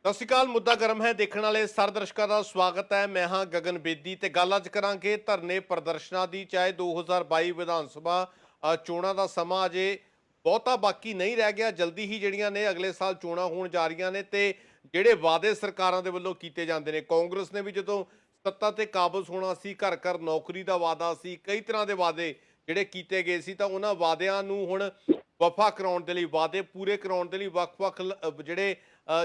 ਸਤਿ ਸ਼੍ਰੀ ਅਕਾਲ। ਮੁੱਦਾ ਗਰਮ ਹੈ ਦੇਖਣ ਵਾਲੇ ਸਾਰੇ ਦਰਸ਼ਕਾਂ ਦਾ ਸਵਾਗਤ ਹੈ। ਮੈਂ ਹਾਂ ਗਗਨ ਬੇਦੀ ਤੇ ਗੱਲ ਅੱਜ ਕਰਾਂਗੇ ਧਰਨੇ ਪ੍ਰਦਰਸ਼ਨਾਂ ਦੀ। ਚਾਹੇ 2022 ਵਿਧਾਨ ਸਭਾ ਚੋਣਾਂ ਦਾ ਸਮਾਂ ਅਜੇ ਬਹੁਤਾ ਬਾਕੀ ਨਹੀਂ ਰਹਿ ਗਿਆ, ਜਲਦੀ ਹੀ ਜਿਹੜੀਆਂ ਨੇ ਅਗਲੇ ਸਾਲ ਚੋਣਾਂ ਹੋਣ ਜਾ ਰਹੀਆਂ ਨੇ ਤੇ ਜਿਹੜੇ ਵਾਅਦੇ ਸਰਕਾਰਾਂ ਦੇ ਵੱਲੋਂ ਕੀਤੇ ਜਾਂਦੇ ਨੇ, ਕਾਂਗਰਸ ਨੇ ਵੀ ਜਦੋਂ ਸੱਤਾ ਤੇ ਕਾਬਜ਼ ਹੋਣਾ ਸੀ, ਘਰ ਘਰ ਨੌਕਰੀ ਦਾ ਵਾਅਦਾ ਸੀ, ਕਈ ਤਰ੍ਹਾਂ ਦੇ ਵਾਅਦੇ ਜਿਹੜੇ ਕੀਤੇ ਗਏ ਸੀ, ਤਾਂ ਉਹਨਾਂ ਵਾਅਦਿਆਂ ਨੂੰ ਹੁਣ ਵਫਾ ਕਰਾਉਣ ਦੇ ਲਈ, ਵਾਅਦੇ ਪੂਰੇ ਕਰਾਉਣ ਦੇ ਲਈ ਵੱਖ-ਵੱਖ ਜਿਹੜੇ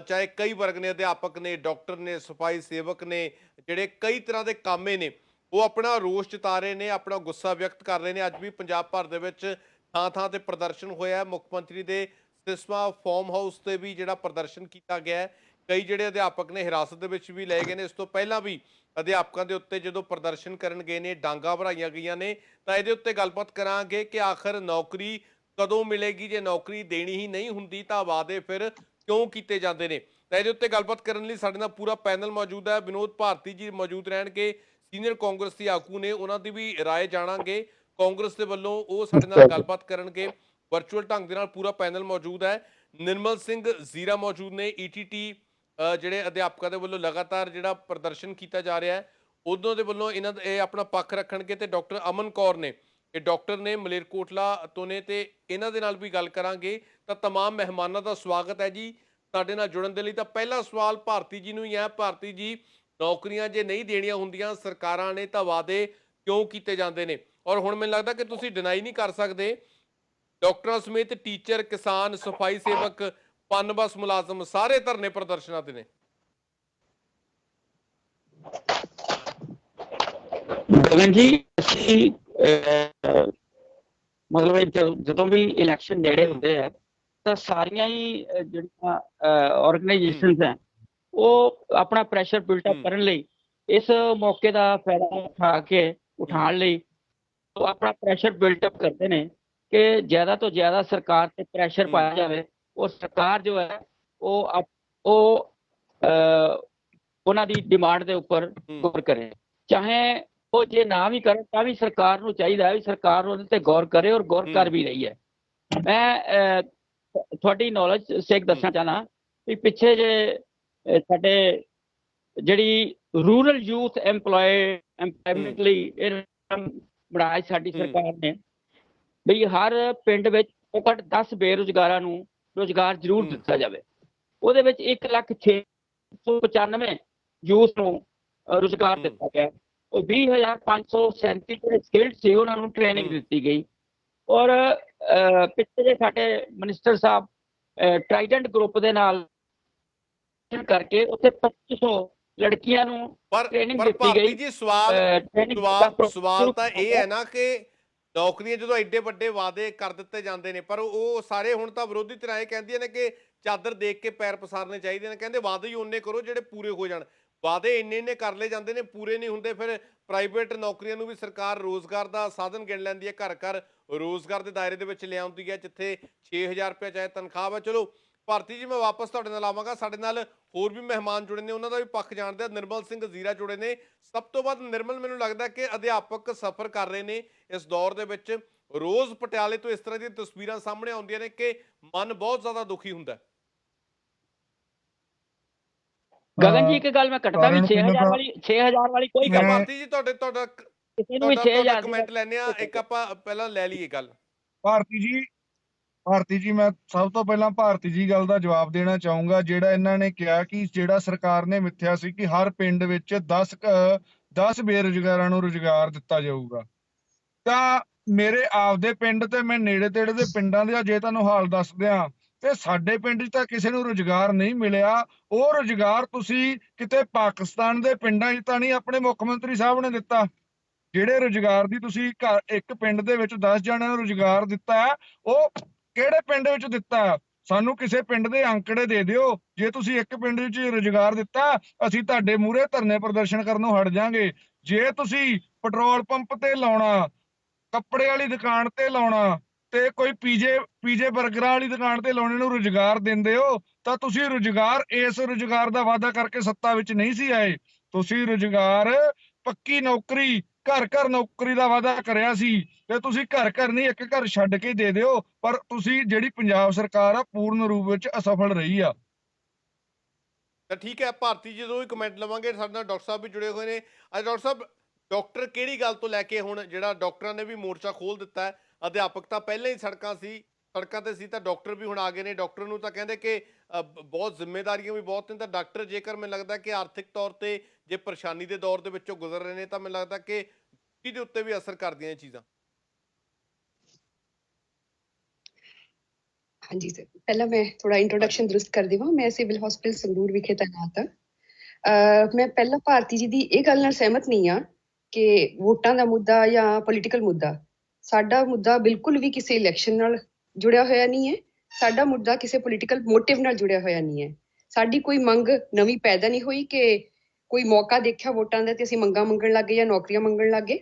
ਚਾਹੇ ਕਈ ਵਰਗ ਨੇ, ਅਧਿਆਪਕ ਨੇ, ਡਾਕਟਰ ਨੇ, ਸਫਾਈ ਸੇਵਕ ਨੇ, ਜਿਹੜੇ ਕਈ ਤਰ੍ਹਾਂ ਦੇ ਕਾਮੇ ਨੇ, ਉਹ ਆਪਣਾ ਰੋਸ ਜਤਾ ਰਹੇ ਨੇ, ਆਪਣਾ ਗੁੱਸਾ ਵਿਅਕਤ ਕਰ ਰਹੇ ਨੇ। ਅੱਜ ਵੀ ਪੰਜਾਬ ਭਰ ਦੇ ਵਿੱਚ ਥਾਂ ਥਾਂ ਤੇ ਪ੍ਰਦਰਸ਼ਨ ਹੋਇਆ। ਮੁੱਖ ਮੰਤਰੀ ਦੇ ਸਿਸਮਾ ਫਾਰਮ ਹਾਊਸ ਤੇ ਵੀ ਜਿਹੜਾ ਪ੍ਰਦਰਸ਼ਨ ਕੀਤਾ ਗਿਆ ਹੈ। ਕਈ ਜਿਹੜੇ ਅਧਿਆਪਕ ਨੇ ਹਿਰਾਸਤ ਦੇ ਵਿੱਚ ਵੀ ਲਏ ਗਏ ਨੇ। ਇਸ ਤੋਂ ਪਹਿਲਾਂ ਵੀ ਅਧਿਆਪਕਾਂ ਦੇ ਉੱਤੇ ਜਦੋਂ ਪ੍ਰਦਰਸ਼ਨ ਕਰਨ ਗਏ ਨੇ, ਡਾਂਗਾ ਭਰਾਈਆਂ ਗਈਆਂ ਨੇ। ਤਾਂ ਇਹਦੇ ਉੱਤੇ ਗੱਲਬਾਤ ਕਰਾਂਗੇ ਕਿ ਆਖਰ ਨੌਕਰੀ ਕਦੋਂ ਮਿਲੇਗੀ, ਜੇ ਨੌਕਰੀ ਦੇਣੀ ਹੀ ਨਹੀਂ ਹੁੰਦੀ ਤਾਂ ਵਾਅਦੇ ਫਿਰ ਕਿਉਂ ਕੀਤੇ ਜਾਂਦੇ ਨੇ। ਤਾਂ ਇਹਦੇ ਉੱਤੇ ਗੱਲਬਾਤ ਕਰਨ ਲਈ ਸਾਡੇ ਨਾਲ ਪੂਰਾ ਪੈਨਲ ਮੌਜੂਦ ਹੈ। ਵਿਨੋਦ ਭਾਰਤੀ ਜੀ ਮੌਜੂਦ ਰਹਿਣਗੇ, ਸੀਨੀਅਰ ਕਾਂਗਰਸੀ ਆਗੂ ਨੇ, ਉਹਨਾਂ ਦੀ ਵੀ ਰਾਏ ਜਾਣਾਂਗੇ ਕਾਂਗਰਸ ਦੇ ਵੱਲੋਂ, ਉਹ ਸਾਡੇ ਨਾਲ ਗੱਲਬਾਤ ਕਰਨਗੇ। ਵਰਚੁਅਲ ਢੰਗ ਦੇ ਨਾਲ ਪੂਰਾ ਪੈਨਲ ਮੌਜੂਦ ਹੈ। ਨਿਰਮਲ ਸਿੰਘ ਜ਼ੀਰਾ ਮੌਜੂਦ ਨੇ, ਈਟੀਟੀ ਜਿਹੜੇ ਅਧਿਆਪਕਾਂ ਦੇ ਵੱਲੋਂ ਲਗਾਤਾਰ ਜਿਹੜਾ ਪ੍ਰਦਰਸ਼ਨ ਕੀਤਾ ਜਾ ਰਿਹਾ ਹੈ, ਉਦੋਂ ਦੇ ਵੱਲੋਂ ਇਹਨਾਂ ਇਹ ਆਪਣਾ ਪੱਖ ਰੱਖਣਗੇ। ਤੇ ਡਾਕਟਰ ਅਮਨ ਕੌਰ ਨੇ, ਇਹ ਡਾਕਟਰ ਨੇ, ਮਲੇਰਕੋਟਲਾ ਤੋਂ ਨੇ, ਤੇ ਇਹਨਾਂ ਦੇ ਨਾਲ ਵੀ ਗੱਲ ਕਰਾਂਗੇ। ਤਾਂ ਤਮਾਮ ਮਹਿਮਾਨਾਂ ਦਾ ਸਵਾਗਤ ਹੈ ਜੀ ਸਾਡੇ ਨਾਲ ਜੁੜਨ ਦੇ ਲਈ। ਤਾਂ ਪਹਿਲਾ ਸਵਾਲ ਭਾਰਤੀ ਜੀ ਨੂੰ ਹੀ ਹੈ। ਭਾਰਤੀ ਜੀ, ਨੌਕਰੀਆਂ ਜੇ ਨਹੀਂ ਦੇਣੀਆਂ ਹੁੰਦੀਆਂ ਸਰਕਾਰਾਂ ਨੇ ਤਾਂ ਵਾਅਦੇ ਕਿਉਂ ਕੀਤੇ ਜਾਂਦੇ ਨੇ? ਔਰ ਹੁਣ ਮੈਨੂੰ ਲੱਗਦਾ ਕਿ ਤੁਸੀਂ ਡਿਨਾਈ ਨਹੀਂ ਕਰ ਸਕਦੇ, ਡਾਕਟਰਾਂ ਸਮੇਤ ਟੀਚਰ, ਕਿਸਾਨ, ਸਫਾਈ ਸੇਵਕ, ਪਨ ਬੱਸ ਮੁਲਾਜ਼ਮ ਸਾਰੇ ਧਰਨੇ ਪ੍ਰਦਰਸ਼ਨਾਂ ਤੇ ਨੇ। ਗਗਨ ਜੀ, ਅਸੀਂ ਮਤਲਬ ਜਦੋਂ ਵੀ ਇਲੈਕਸ਼ਨ ਨੇੜੇ ਹੁੰਦੇ ਆ ਤਾਂ ਸਾਰੀਆਂ ਹੀ ਜਿਹੜੀਆਂ ਆਰਗੇਨਾਈਜੇਸ਼ਨਸ ਹੈ ਉਹ ਆਪਣਾ ਪ੍ਰੈਸ਼ਰ ਬਿਲਟ ਅਪ ਕਰਨ ਲਈ, ਇਸ ਮੌਕੇ ਦਾ ਫਾਇਦਾ ਉਠਾਉਣ ਲਈ ਉਹ ਆਪਣਾ ਪ੍ਰੈਸ਼ਰ ਬਿਲਟ ਅਪ ਕਰਦੇ ਨੇ ਕਿ ਜ਼ਿਆਦਾ ਤੋਂ ਜ਼ਿਆਦਾ ਸਰਕਾਰ ਤੇ ਪ੍ਰੈਸ਼ਰ ਪਾਇਆ ਜਾਵੇ। ਔਰ ਸਰਕਾਰ ਜੋ ਹੈ ਉਹ ਉਹਨਾਂ ਦੀ ਡਿਮਾਂਡ ਦੇ ਉੱਪਰ ਗੌਰ ਕਰੇ। ਚਾਹੇ ਉਹ ਜੇ ਨਾ ਵੀ ਕਰਨ ਤਾਂ ਵੀ ਸਰਕਾਰ ਨੂੰ ਚਾਹੀਦਾ ਹੈ ਵੀ ਸਰਕਾਰ ਉਹਦੇ ਤੇ ਗੌਰ ਕਰੇ, ਔਰ ਗੌਰ ਕਰ ਵੀ ਰਹੀ ਹੈ। ਮੈਂ ਤੁਹਾਡੀ ਨੌਲੇਜ ਸੇਕ ਦੱਸਣਾ ਚਾਹਨਾ ਵੀ ਪਿੱਛੇ ਜੇ ਸਾਡੇ ਜਿਹੜੀ ਰੂਰਲ ਯੂਥ ਐਮਪਲੋਇਮੈਂਟ ਲਈ ਬਣਾਇਆ ਸਾਡੀ ਸਰਕਾਰ ਨੇ ਵੀ ਹਰ ਪਿੰਡ ਵਿੱਚ ਘੱਟ 10 ਬੇਰੁਜ਼ਗਾਰਾਂ ਨੂੰ ਰੁਜ਼ਗਾਰ ਜ਼ਰੂਰ ਦਿੱਤਾ ਜਾਵੇ। ਉਹਦੇ ਵਿੱਚ 1,695 ਯੂਥ ਨੂੰ ਰੁਜ਼ਗਾਰ ਦਿੱਤਾ ਗਿਆ। ਉਹ 20,537 ਜਿਹੜੇ ਸਕਿਲਡ ਸੀ ਉਹਨਾਂ ਨੂੰ ਟ੍ਰੇਨਿੰਗ ਦਿੱਤੀ ਗਈ। ਔਰ ਪਿੱਛੇ ਜੇ ਸਾਡੇ ਮਿਨਿਸਟਰ ਸਾਹਿਬ ਟਰਾਈਡੈਂਟ ਗਰੁੱਪ ਦੇ ਨਾਲ ਕਰਕੇ ਉੱਥੇ 2,500 ਲੜਕੀਆਂ ਨੂੰ ਟ੍ਰੇਨਿੰਗ ਦਿੱਤੀ ਗਈ। ਜੀ ਸਵਾਲ ਤਾਂ ਇਹ ਹੈ ਨਾ ਕਿ ਨੌਕਰੀਆਂ ਜਦੋਂ ਐਡੇ ਵੱਡੇ ਵਾਅਦੇ ਕਰ ਦਿੱਤੇ ਜਾਂਦੇ ਨੇ, ਪਰ ਉਹ ਸਾਰੇ ਹੁਣ ਤਾਂ ਵਿਰੋਧੀ ਧਿਰਾਂ ਇਹ ਕਹਿੰਦੀਆਂ ਨੇ ਕਿ ਚਾਦਰ ਦੇਖ ਕੇ ਪੈਰ ਪਸਾਰਨੇ ਚਾਹੀਦੇ ਨੇ। ਕਹਿੰਦੇ ਵਾਅਦੇ ਹੀ ਓਨੇ ਕਰੋ ਜਿਹੜੇ ਪੂਰੇ ਹੋ ਜਾਣ। ਵਾਅਦੇ ਇੰਨੇ ਕਰ ਲਏ ਜਾਂਦੇ ਨੇ, ਪੂਰੇ ਨਹੀਂ ਹੁੰਦੇ। ਫਿਰ ਪ੍ਰਾਈਵੇਟ ਨੌਕਰੀਆਂ ਨੂੰ ਵੀ ਸਰਕਾਰ ਰੋਜ਼ਗਾਰ ਦਾ ਸਾਧਨ ਗਿਣ ਲੈਂਦੀ ਹੈ, ਘਰ ਘਰ ਰੋਜ਼ਗਾਰ ਦੇ ਦਾਇਰੇ ਦੇ ਵਿੱਚ ਲਿਆਉਂਦੀ ਹੈ, ਜਿੱਥੇ 6,000 ਰੁਪਏ ਚਾਹੇ ਤਨਖਾਹ ਹੈ। ਚਲੋ ਭਾਰਤੀ ਜੀ, ਮੈਂ ਵਾਪਸ ਤੁਹਾਡੇ ਨਾਲ ਆਵਾਂਗਾ। ਸਾਡੇ ਨਾਲ ਹੋਰ ਵੀ ਮਹਿਮਾਨ ਜੁੜੇ ਨੇ, ਉਹਨਾਂ ਦਾ ਵੀ ਪੱਖ ਜਾਣਦੇ ਆ। ਨਿਰਮਲ ਸਿੰਘ ਜ਼ੀਰਾ ਜੁੜੇ ਨੇ। ਸਭ ਤੋਂ ਵੱਧ ਨਿਰਮਲ, ਮੈਨੂੰ ਲੱਗਦਾ ਕਿ ਅਧਿਆਪਕ ਸਫਰ ਕਰ ਰਹੇ ਨੇ ਇਸ ਦੌਰ ਦੇ ਵਿੱਚ। ਰੋਜ਼ ਪਟਿਆਲੇ ਤੋਂ ਇਸ ਤਰ੍ਹਾਂ ਦੀਆਂ ਤਸਵੀਰਾਂ ਸਾਹਮਣੇ ਆਉਂਦੀਆਂ ਨੇ ਕਿ ਮਨ ਬਹੁਤ ਜ਼ਿਆਦਾ ਦੁਖੀ ਹੁੰਦਾ। ਗਗਨ ਜੀ, ਇੱਕ ਗੱਲ ਮੈਂ ਕੱਟਦਾ ਵੀ 6,000 ਵਾਲੀ ਕੋਈ ਗੱਲ ਭਾਰਤੀ ਜੀ, ਤੁਹਾਡਾ ਕਿਸੇ ਨੂੰ ਵੀ 6,000 ਕਮੈਂਟ ਲੈਣੇ ਆ। ਇੱਕ ਆਪਾਂ ਪਹਿਲਾਂ ਲੈ ਲਈਏ ਗੱਲ। ਭਾਰਤੀ ਜੀ, ਮੈਂ ਸਭ ਤੋਂ ਪਹਿਲਾਂ ਭਾਰਤੀ ਜੀ ਗੱਲ ਦਾ ਜਵਾਬ ਦੇਣਾ ਚਾਹੂੰਗਾ। ਜਿਹੜਾ ਇਹਨਾਂ ਨੇ ਕਿਹਾ ਕਿ ਜਿਹੜਾ ਸਰਕਾਰ ਨੇ ਮਿੱਥਿਆ ਸੀ ਕਿ ਹਰ ਪਿੰਡ ਵਿੱਚ 10 ਬੇਰੁਜ਼ਗਾਰਾਂ ਨੂੰ ਰੁਜ਼ਗਾਰ ਦਿੱਤਾ ਜਾਊਗਾ, ਤਾਂ ਮੇਰੇ ਆਪਦੇ ਪਿੰਡ ਤੇ ਮੈਂ ਨੇੜੇ ਤੇੜੇ ਦੇ ਪਿੰਡਾਂ ਦੇ ਜੇ ਤੁਹਾਨੂੰ ਹਾਲ ਦੱਸ ਦਿਆਂ ਤੇ ਸਾਡੇ ਪਿੰਡ 'ਚ ਤਾਂ ਕਿਸੇ ਨੂੰ ਰੁਜ਼ਗਾਰ ਨਹੀਂ ਮਿਲਿਆ। ਉਹ ਰੁਜ਼ਗਾਰ ਤੁਸੀਂ ਕਿਤੇ ਪਾਕਿਸਤਾਨ ਦੇ ਪਿੰਡਾਂ 'ਚ ਤਾਂ ਨਹੀਂ ਆਪਣੇ ਮੁੱਖ ਮੰਤਰੀ ਸਾਹਿਬ ਨੇ ਦਿੱਤਾ। ਜਿਹੜੇ ਰੁਜ਼ਗਾਰ ਦੀ ਤੁਸੀਂ ਇੱਕ ਪਿੰਡ ਦੇ ਵਿੱਚ 10 ਜਣਿਆਂ ਨੂੰ ਰੁਜ਼ਗਾਰ ਦਿੱਤਾ, ਉਹ ਕਿਹੜੇ ਪਿੰਡ ਵਿੱਚ ਦਿੱਤਾ? ਸਾਨੂੰ ਕਿਸੇ ਪਿੰਡ ਦੇ ਅੰਕੜੇ ਦੇ ਦਿਓ। ਜੇ ਤੁਸੀਂ ਇੱਕ ਪਿੰਡ ਵਿੱਚ ਰੁਜ਼ਗਾਰ ਦਿੱਤਾ, ਅਸੀਂ ਤੁਹਾਡੇ ਮੂਹਰੇ ਧਰਨੇ ਪ੍ਰਦਰਸ਼ਨ ਕਰਨੋਂ ਹਟ ਜਾਾਂਗੇ। ਜੇ ਤੁਸੀਂ ਪੈਟਰੋਲ ਪੰਪ ਤੇ ਲਾਉਣਾ, ਕੱਪੜੇ ਵਾਲੀ ਦੁਕਾਨ ਤੇ ਲਾਉਣਾ, ਤੇ ਕੋਈ ਪੀਜੇ ਬਰਗਰਾਂ ਵਾਲੀ ਦੁਕਾਨ ਤੇ ਲਾਉਣੇ ਨੂੰ ਰੁਜ਼ਗਾਰ ਦਿੰਦੇ ਹੋ, ਤਾਂ ਤੁਸੀਂ ਇਸ ਰੁਜ਼ਗਾਰ ਦਾ ਵਾਅਦਾ ਕਰਕੇ ਸੱਤਾ ਵਿੱਚ ਨਹੀਂ ਸੀ ਆਏ। ਤੁਸੀਂ ਰੁਜ਼ਗਾਰ, ਪੱਕੀ ਨੌਕਰੀ, ਘਰ ਘਰ ਨੌਕਰੀ ਦਾ ਵਾਅਦਾ ਕਰਿਆ ਸੀ ਤੇ ਤੁਸੀਂ ਘਰ ਘਰ ਨਹੀਂ, ਇੱਕ ਘਰ ਛੱਡ ਕੇ ਦੇ ਦਿਓ। ਪਰ ਤੁਸੀਂ ਜਿਹੜੀ ਪੰਜਾਬ ਸਰਕਾਰ ਆ ਪੂਰਨ ਰੂਪ ਵਿੱਚ ਅਸਫਲ ਰਹੀ ਆ। ਤਾਂ ਠੀਕ ਹੈ ਭਾਰਤੀ ਜਦੋਂ ਵੀ ਕਮੈਂਟ ਲਵਾਂਗੇ। ਸਾਡੇ ਨਾਲ ਡਾਕਟਰ ਸਾਹਿਬ ਵੀ ਜੁੜੇ ਹੋਏ ਨੇ। ਅੱਜ ਡਾਕਟਰ ਸਾਹਿਬ, ਡਾਕਟਰ ਕਿਹੜੀ ਗੱਲ ਤੋਂ ਲੈ ਕੇ ਹੁਣ ਜਿਹੜਾ ਡਾਕਟਰਾਂ ਨੇ ਵੀ ਮੋਰਚਾ ਖੋਲ ਦਿੱਤਾ ਹੈ? ਅਧਿਆਪਕ ਤਾਂ ਪਹਿਲਾਂ ਹੀ ਸੜਕਾਂ ਤੇ ਸੀ, ਤਾਂ ਡਾਕਟਰ ਵੀ ਹੁਣ ਆ ਗਏ ਨੇ। ਡਾਕਟਰ ਨੂੰ ਤਾਂ ਕਹਿੰਦੇ ਕਿ ਬਹੁਤ ਜ਼ਿੰਮੇਵਾਰੀਆਂ ਵੀ ਬਹੁਤ ਨੇ, ਤਾਂ ਡਾਕਟਰ ਜੇਕਰ ਮੈਨੂੰ ਲੱਗਦਾ ਕਿ ਆਰਥਿਕ ਤੌਰ ਤੇ ਜੇ ਪਰੇਸ਼ਾਨੀ ਦੇ ਦੌਰ ਦੇ ਵਿੱਚੋਂ ਗੁਜ਼ਰ ਰਹੇ ਨੇ, ਤਾਂ ਮੈਨੂੰ ਲੱਗਦਾ ਕਿ ਡਿਊਟੀ ਦੇ ਉੱਤੇ ਵੀ ਅਸਰ ਕਰਦੀਆਂ ਇਹ ਚੀਜ਼ਾਂ। हाँ जी सर, पहला मैं थोड़ा इंट्रोडक्शन दुरुस्त कर देवां। मैं सिविल हॉस्पिटल संगरूर विखे तैनात हाँ। मैं पहला भारती जी दी ਇਹ ਗੱਲ ਨਾਲ ਸਹਿਮਤ ਨਹੀਂ ਆ ਕਿ ਵੋਟਾਂ ਦਾ ਮੁੱਦਾ ਜਾਂ ਪੋਲੀਟੀਕਲ ਮੁੱਦਾ। ਸਾਡਾ ਮੁੱਦਾ ਬਿਲਕੁਲ ਵੀ ਕਿਸੇ ਇਲੈਕਸ਼ਨ ਨਾਲ ਜੁੜਿਆ ਹੋਇਆ ਨਹੀਂ ਹੈ। ਸਾਡਾ ਮੁੱਦਾ ਕਿਸੇ ਪੋਲੀਟੀਕਲ ਮੋਟਿਵ ਨਾਲ ਜੁੜਿਆ ਹੋਇਆ ਨਹੀਂ ਹੈ। ਸਾਡੀ ਕੋਈ ਮੰਗ ਨਵੀਂ ਪੈਦਾ ਨਹੀਂ ਹੋਈ ਕਿ ਕੋਈ ਮੌਕਾ ਦੇਖਿਆ ਵੋਟਾਂ ਦਾ ਤੇ ਅਸੀਂ ਮੰਗਾਂ ਮੰਗਣ ਲੱਗੇ ਜਾਂ ਨੌਕਰੀਆਂ ਮੰਗਣ ਲੱਗੇ।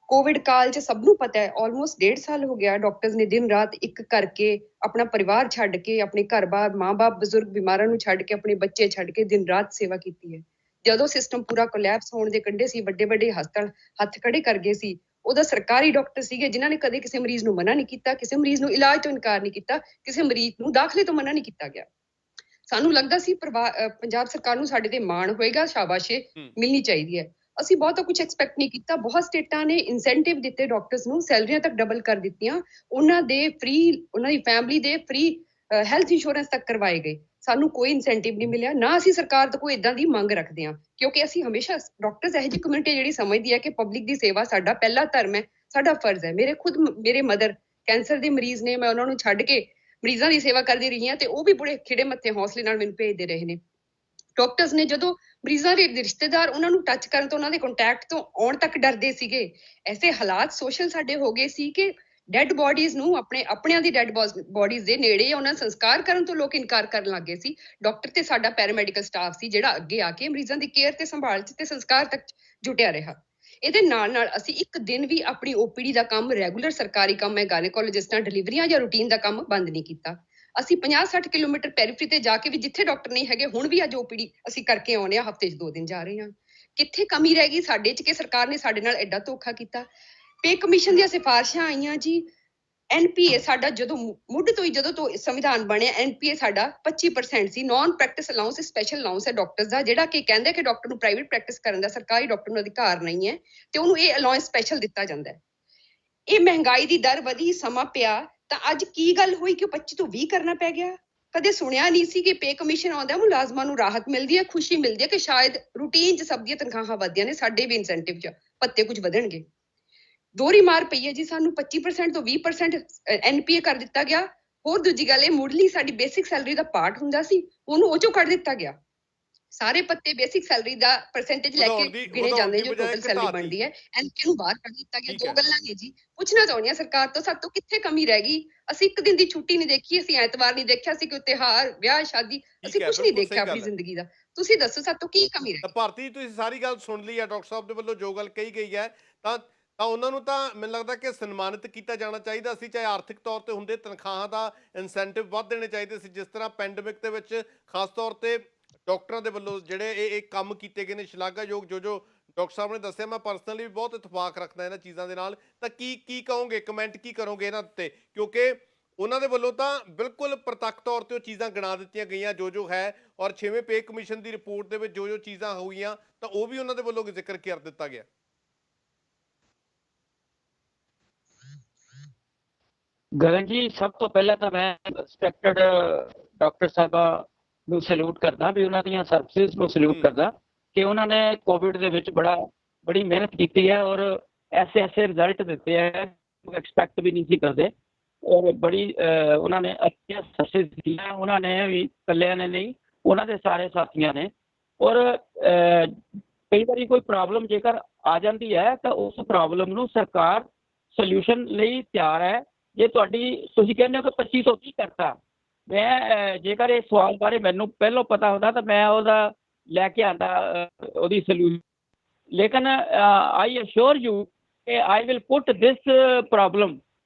ਕੋਵਿਡ ਕਾਲ 'ਚ ਸਭ ਨੂੰ ਪਤਾ ਹੈ, ਆਲਮੋਸਟ 1.5 ਸਾਲ ਹੋ ਗਿਆ ਡਾਕਟਰਸ ਨੇ ਦਿਨ ਰਾਤ ਇੱਕ ਕਰਕੇ ਆਪਣਾ ਪਰਿਵਾਰ ਛੱਡ ਕੇ, ਆਪਣੇ ਘਰ-ਬਾਰ, ਮਾਂ-ਬਾਪ, ਬਜ਼ੁਰਗ ਬਿਮਾਰਾਂ ਨੂੰ ਛੱਡ ਕੇ, ਆਪਣੇ ਬੱਚੇ ਛੱਡ ਕੇ ਦਿਨ ਰਾਤ ਸੇਵਾ ਕੀਤੀ ਹੈ। ਜਦੋਂ ਸਿਸਟਮ ਪੂਰਾ ਕੋਲੈਪਸ ਹੋਣ ਦੇ ਕੰਢੇ ਸੀ, ਵੱਡੇ-ਵੱਡੇ ਹਸਪਤਾਲ ਹੱਥ ਖੜੇ ਕਰ ਗਏ ਸੀ, ਉਹਦਾ ਸਰਕਾਰੀ ਡਾਕਟਰ ਸੀਗੇ ਜਿਨ੍ਹਾਂ ਨੇ ਕਦੇ ਕਿਸੇ ਮਰੀਜ਼ ਨੂੰ ਮਨਾ ਨਹੀਂ ਕੀਤਾ, ਕਿਸੇ ਮਰੀਜ਼ ਨੂੰ ਇਲਾਜ ਤੋਂ ਇਨਕਾਰ ਨਹੀਂ ਕੀਤਾ, ਕਿਸੇ ਮਰੀਜ਼ ਨੂੰ ਦਾਖਲੇ ਤੋਂ ਮਨਾ ਨਹੀਂ ਕੀਤਾ ਗਿਆ। ਸਾਨੂੰ ਲੱਗਦਾ ਸੀ ਪੰਜਾਬ ਸਰਕਾਰ ਨੂੰ ਸਾਡੇ ਤੇ ਮਾਣ ਹੋਏਗਾ, ਸ਼ਾਬਾਸ਼ੇ ਮਿਲਣੀ ਚਾਹੀਦੀ ਹੈ। ਅਸੀਂ ਬਹੁਤਾ ਕੁਝ ਐਕਸਪੈਕਟ ਨਹੀਂ ਕੀਤਾ। ਬਹੁਤ ਸਟੇਟਾਂ ਨੇ ਇਨਸੈਂਟਿਵ ਦਿੱਤੇ ਡਾਕਟਰਸ ਨੂੰ, ਸੈਲਰੀਆਂ ਤੱਕ ਡਬਲ ਕਰ ਦਿੱਤੀਆਂ, ਉਹਨਾਂ ਦੀ ਫੈਮਿਲੀ ਦੇ ਫ੍ਰੀ ਹੈਲਥ ਇੰਸ਼ੋਰੈਂਸ ਤੱਕ ਕਰਵਾਏ ਗਏ। ਸਾਨੂੰ ਕੋਈ ਇਨਸੈਂਟਿਵ ਨਹੀਂ ਮਿਲਿਆ, ਨਾ ਅਸੀਂ ਸਰਕਾਰ ਤੋਂ ਕੋਈ ਏਦਾਂ ਦੀ ਮੰਗ ਰੱਖਦੇ ਹਾਂ, ਕਿਉਂਕਿ ਅਸੀਂ ਹਮੇਸ਼ਾ ਡਾਕਟਰਸ ਇਹੋ ਜਿਹੀ ਕਮਿਊਨਿਟੀ ਜਿਹੜੀ ਸਮਝਦੀ ਹੈ ਕਿ ਪਬਲਿਕ ਦੀ ਸੇਵਾ ਸਾਡਾ ਪਹਿਲਾ ਧਰਮ ਹੈ, ਸਾਡਾ ਫਰਜ਼ ਹੈ। ਮੇਰੇ ਮਦਰ ਕੈਂਸਰ ਦੇ ਮਰੀਜ਼ ਨੇ, ਮੈਂ ਉਹਨਾਂ ਨੂੰ ਛੱਡ ਕੇ ਮਰੀਜ਼ਾਂ ਦੀ ਸੇਵਾ ਕਰਦੀ ਰਹੀ ਹਾਂ ਤੇ ਉਹ ਵੀ ਬੜੇ ਖਿੜੇ ਮੱਥੇ ਹੌਸਲੇ ਨਾਲ ਮੈਨੂੰ ਭੇਜਦੇ ਰਹੇ ਨੇ। ਡਾਕਟਰਸ ਨੇ ਜਦੋਂ ਮਰੀਜ਼ਾਂ ਦੇ ਰਿਸ਼ਤੇਦਾਰ ਉਹਨਾਂ ਨੂੰ ਟੱਚ ਕਰਨ ਤੋਂ, ਉਹਨਾਂ ਦੇ ਕੰਟੈਕਟ ਤੋਂ ਆਉਣ ਤੱਕ ਡਰਦੇ ਸੀਗੇ। ਐਸੇ ਹਾਲਾਤ ਸੋਸ਼ਲ ਸਾਡੇ ਹੋ ਗਏ ਸੀ ਕਿ ਡੈਡ ਬੋਡੀਜ਼ ਨੂੰ ਆਪਣਿਆਂ ਦੀ ਡੈਡ ਬੋਡੀਜ਼ ਦੇ ਨੇੜੇ ਉਹਨਾਂ ਸੰਸਕਾਰ ਕਰਨ ਤੋਂ ਲੋਕ ਇਨਕਾਰ ਕਰਨ ਲੱਗ ਗਏ ਸੀ। ਡਾਕਟਰ ਤੇ ਸਾਡਾ ਪੈਰਾਮੈਡੀਕਲ ਸਟਾਫ ਸੀ ਜਿਹੜਾ ਅੱਗੇ ਆ ਕੇ ਮਰੀਜ਼ਾਂ ਦੀ ਕੇਅਰ ਤੇ ਸੰਭਾਲ ਤੇ ਸੰਸਕਾਰ ਤੱਕ ਜੁਟਿਆ ਰਿਹਾ। ਇਹਦੇ ਨਾਲ ਅਸੀਂ ਇੱਕ ਦਿਨ ਵੀ ਆਪਣੀ ਓਪੀਡੀ ਦਾ ਕੰਮ, ਰੈਗੂਲਰ ਸਰਕਾਰੀ ਕੰਮ ਹੈ, ਗਾਇਨੇਕੋਲੋਜਿਸਟਾਂ, ਡਿਲੀਵਰੀਆਂ ਜਾਂ ਰੂਟੀਨ ਦਾ ਕੰਮ ਬੰਦ ਨਹੀਂ ਕੀਤਾ। ਅਸੀਂ 50-60 ਕਿਲੋਮੀਟਰ ਪੈਰੀਫਰੀ ਤੇ ਜਾ ਕੇ ਵੀ ਜਿੱਥੇ ਡਾਕਟਰ ਨਹੀਂ ਹੈਗੇ, ਹੁਣ ਵੀ ਅੱਜ ਓਪੀਡੀ ਅਸੀਂ ਕਰਕੇ ਆਉਂਦੇ ਹਾਂ, ਹਫ਼ਤੇ 'ਚ 2 ਦਿਨ ਜਾ ਰਹੇ ਹਾਂ। ਕਿੱਥੇ ਕਮੀ ਰਹਿ ਗਈ ਸਾਡੇ 'ਚ ਕਿ ਸਰਕਾਰ ਨੇ ਸਾਡੇ ਨਾਲ ਐਡਾ ਧੋਖਾ ਕੀਤਾ? ਪੇ ਕਮਿਸ਼ਨ ਦੀਆਂ ਸਿਫਾਰਿਸ਼ਾਂ ਆਈਆਂ ਜੀ। ਐਨਪੀਏ ਸਾਡਾ ਜਦੋਂ ਤੋਂ ਸੰਵਿਧਾਨ ਬਣਿਆ, ਐਨਪੀਏ ਸਾਡਾ 25% ਸੀ। Non practice allowance special allowance ਹੈ ਡਾਕਟਰਸ ਦਾ, ਜਿਹੜਾ ਕਿ ਕਹਿੰਦਾ ਕਿ ਡਾਕਟਰ ਨੂੰ ਪ੍ਰਾਈਵੇਟ ਪ੍ਰੈਕਟਿਸ ਕਰਨ ਦਾ ਸਰਕਾਰੀ ਡਾਕਟਰ ਨੂੰ ਅਧਿਕਾਰ ਨਹੀਂ ਹੈ ਤੇ ਉਹਨੂੰ ਇਹ ਅਲਾਊਂਸ ਸਪੈਸ਼ਲ ਦਿੱਤਾ ਜਾਂਦਾ ਹੈ। ਇਹ ਮਹਿੰਗਾਈ ਦੀ ਦਰ ਵਧੀ, ਸਮਾਂ ਪਿਆ ਤਾਂ ਅੱਜ ਕੀ ਗੱਲ ਹੋਈ ਕਿ 25 ਤੋਂ 20 ਕਰਨਾ ਪੈ ਗਿਆ? ਕਦੇ ਸੁਣਿਆ ਨਹੀਂ ਸੀ ਕਿ ਪੇ ਕਮਿਸ਼ਨ ਆਉਂਦਾ, ਮੁਲਾਜ਼ਮਾਂ ਨੂੰ ਰਾਹਤ ਮਿਲਦੀ ਹੈ, ਖੁਸ਼ੀ ਮਿਲਦੀ ਹੈ ਕਿ ਸ਼ਾਇਦ ਰੂਟੀਨ 'ਚ ਸਭ ਦੀਆਂ ਤਨਖਾਹਾਂ ਵਧਦੀਆਂ ਨੇ, ਸਾਡੇ ਵੀ ਇਨਸੈਂਟਿਵ 'ਚ ਭੱਤੇ ਕੁਝ ਵਧਣਗੇ। ਦੋਹਰੀ ਮਾਰ ਪਈ ਹੈ ਜੀ ਸਾਨੂੰ। 25% ਤੋਂ 20% ਐਨਪੀਏ ਕਰ ਦਿੱਤਾ ਗਿਆ। ਹੋਰ ਦੂਜੀ ਗੱਲ, ਇਹ ਮੁੱਢਲੀ ਸਾਡੀ ਬੇਸਿਕ ਸੈਲਰੀ ਦਾ ਪਾਰਟ ਹੁੰਦਾ ਸੀ, ਉਹਨੂੰ ਉਹ 'ਚੋਂ ਕੱਢ ਦਿੱਤਾ ਗਿਆ। ਸਾਰੇ ਪੱਤੇ ਬੇਸਿਕ ਸੈਲਰੀ ਦਾ ਪਰਸੈਂਟੇਜ ਲੈ ਕੇ ਗਿਣੇ ਜਾਂਦੇ ਜੋ ਟੋਟਲ ਸੈਲਰੀ ਬਣਦੀ ਹੈ, ਐਨਪੀਏ ਨੂੰ ਬਾਹਰ ਕੱਢ ਦਿੱਤਾ ਗਿਆ। ਦੋ ਗੱਲਾਂ ਨੇ ਜੀ, ਪੁੱਛਣਾ ਚਾਹੁੰਦੀ ਹਾਂ ਸਰਕਾਰ ਤੋਂ, ਸਾਡੇ ਤੋਂ ਕਿੱਥੇ ਕਮੀ ਰਹਿ ਗਈ? ਅਸੀਂ ਇੱਕ ਦਿਨ ਦੀ ਛੁੱਟੀ ਨਹੀਂ ਦੇਖੀ, ਅਸੀਂ ਐਤਵਾਰ ਨਹੀਂ ਦੇਖਿਆ, ਅਸੀਂ ਕੋਈ ਤਿਉਹਾਰ, ਵਿਆਹ, ਸ਼ਾਦੀ, ਅਸੀਂ ਕੁਝ ਨਹੀਂ ਦੇਖਿਆ ਆਪਣੀ ਜ਼ਿੰਦਗੀ ਦਾ। ਤੁਸੀਂ ਦੱਸੋ ਸਾਡੇ ਤੋਂ ਕੀ ਕਮੀ ਰਹਿ ਗਈ? ਭਾਰਤੀ, ਤੁਸੀਂ ਸਾਰੀ ਗੱਲ ਸੁਣ ਲਈ ਹੈ ਡਾਕਟਰ ਸਾਹਿਬ ਦੇ ਵੱਲੋਂ ਜੋ ਗੱਲ ਕਹੀ ਗਈ ਹੈ, ਤਾਂ ਉਹਨਾਂ ਨੂੰ ਤਾਂ ਮੈਨੂੰ ਲੱਗਦਾ ਕਿ ਸਨਮਾਨਿਤ ਕੀਤਾ ਜਾਣਾ ਚਾਹੀਦਾ ਸੀ, ਚਾਹੇ ਆਰਥਿਕ ਤੌਰ ਤੇ ਹੁੰਦੇ। ਤਨਖਾਹਾਂ ਦਾ ਇਨਸੈਂਟਿਵ ਵੱਧ ਦੇਣੇ ਚਾਹੀਦੇ ਸੀ, ਜਿਸ ਤਰ੍ਹਾਂ ਪੈਂਡੇਮਿਕ ਦੇ ਵਿੱਚ ਖਾਸ ਤੌਰ ਤੇ ਡਾਕਟਰਾਂ ਦੇ ਵੱਲੋਂ ਜਿਹੜੇ ਇਹ ਕੰਮ ਕੀਤੇ ਗਏ ਨੇ, ਸ਼ਲਾਘਾਯੋਗ। ਜੋ ਡਾਕਟਰ ਸਾਹਿਬ ਨੇ ਦੱਸਿਆ, ਮੈਂ ਪਰਸਨਲੀ ਵੀ ਬਹੁਤ ਇਤਫਾਕ ਰੱਖਦਾ ਇਹਨਾਂ ਚੀਜ਼ਾਂ ਦੇ ਨਾਲ। ਤਾਂ ਕੀ ਕਹੋਗੇ, ਕਮੈਂਟ ਕੀ ਕਰੋਗੇ ਇਹਨਾਂ ਉੱਤੇ? ਕਿਉਂਕਿ ਉਹਨਾਂ ਦੇ ਵੱਲੋਂ ਤਾਂ ਬਿਲਕੁਲ ਪ੍ਰਤੱਖ ਤੌਰ ਤੇ ਉਹ ਚੀਜ਼ਾਂ ਗਿਣਾ ਦਿੱਤੀਆਂ ਗਈਆਂ ਜੋ ਹੈ, ਔਰ 6ਵੇਂ ਪੇ ਕਮਿਸ਼ਨ ਦੀ ਰਿਪੋਰਟ ਦੇ ਵਿੱਚ ਜੋ ਚੀਜ਼ਾਂ ਹੋਈਆਂ ਤਾਂ ਉਹ ਵੀ ਉਹਨਾਂ ਦੇ ਵੱਲੋਂ ਜ਼ਿਕਰ ਕਰ ਦਿੱਤਾ ਗਿਆ। ਗਗਨ ਜੀ, ਸਭ ਤੋਂ ਪਹਿਲਾਂ ਤਾਂ ਮੈਂ ਰਿਸਪੈਕਟਡ ਡਾਕਟਰ ਸਾਹਿਬਾਂ ਨੂੰ ਸਲੂਟ ਕਰਦਾ, ਵੀ ਉਹਨਾਂ ਦੀਆਂ ਸਰਵਿਸਿਜ਼ ਨੂੰ ਸਲੂਟ ਕਰਦਾ ਕਿ ਉਹਨਾਂ ਨੇ ਕੋਵਿਡ ਦੇ ਵਿੱਚ ਬੜੀ ਮਿਹਨਤ ਕੀਤੀ ਹੈ ਔਰ ਐਸੇ ਰਿਜ਼ਲਟ ਦਿੱਤੇ ਹੈ ਐਕਸਪੈਕਟ ਵੀ ਨਹੀਂ ਸੀ ਕਰਦੇ। ਔਰ ਬੜੀ ਉਹਨਾਂ ਨੇ ਅੱਛੀਆਂ ਸਰਵਿਸਿਜ਼ ਦਿੱਤੀਆਂ, ਉਹਨਾਂ ਨੇ ਵੀ ਇਕੱਲਿਆਂ ਨੇ ਨਹੀਂ, ਉਹਨਾਂ ਦੇ ਸਾਰੇ ਸਾਥੀਆਂ ਨੇ। ਔਰ ਕਈ ਵਾਰੀ ਕੋਈ ਪ੍ਰੋਬਲਮ ਜੇਕਰ ਆ ਜਾਂਦੀ ਹੈ ਤਾਂ ਉਸ ਪ੍ਰੋਬਲਮ ਨੂੰ ਸਰਕਾਰ ਸੋਲਿਊਸ਼ਨ ਲਈ ਤਿਆਰ ਹੈ। ਜੇ ਤੁਸੀਂ ਕਹਿੰਦੇ ਹੋ ਕਿ 25 ਤੋਂ 30 ਕਰਤਾ, ਮੈਂ ਜੇਕਰ ਇਹ ਸਵਾਲ ਬਾਰੇ ਮੈਨੂੰ ਪਹਿਲਾਂ ਪਤਾ ਹੁੰਦਾ ਤਾਂ ਮੈਂ ਉਹਦਾ ਲੈ ਕੇ ਆਉਂਦਾ ਉਹਦੀ ਸੋਲਿਊਸ਼ਨ। ਲੇਕਿਨ ਆਈ ਅਸ਼ੋਰ ਯੂ ਕਿ I will put this problem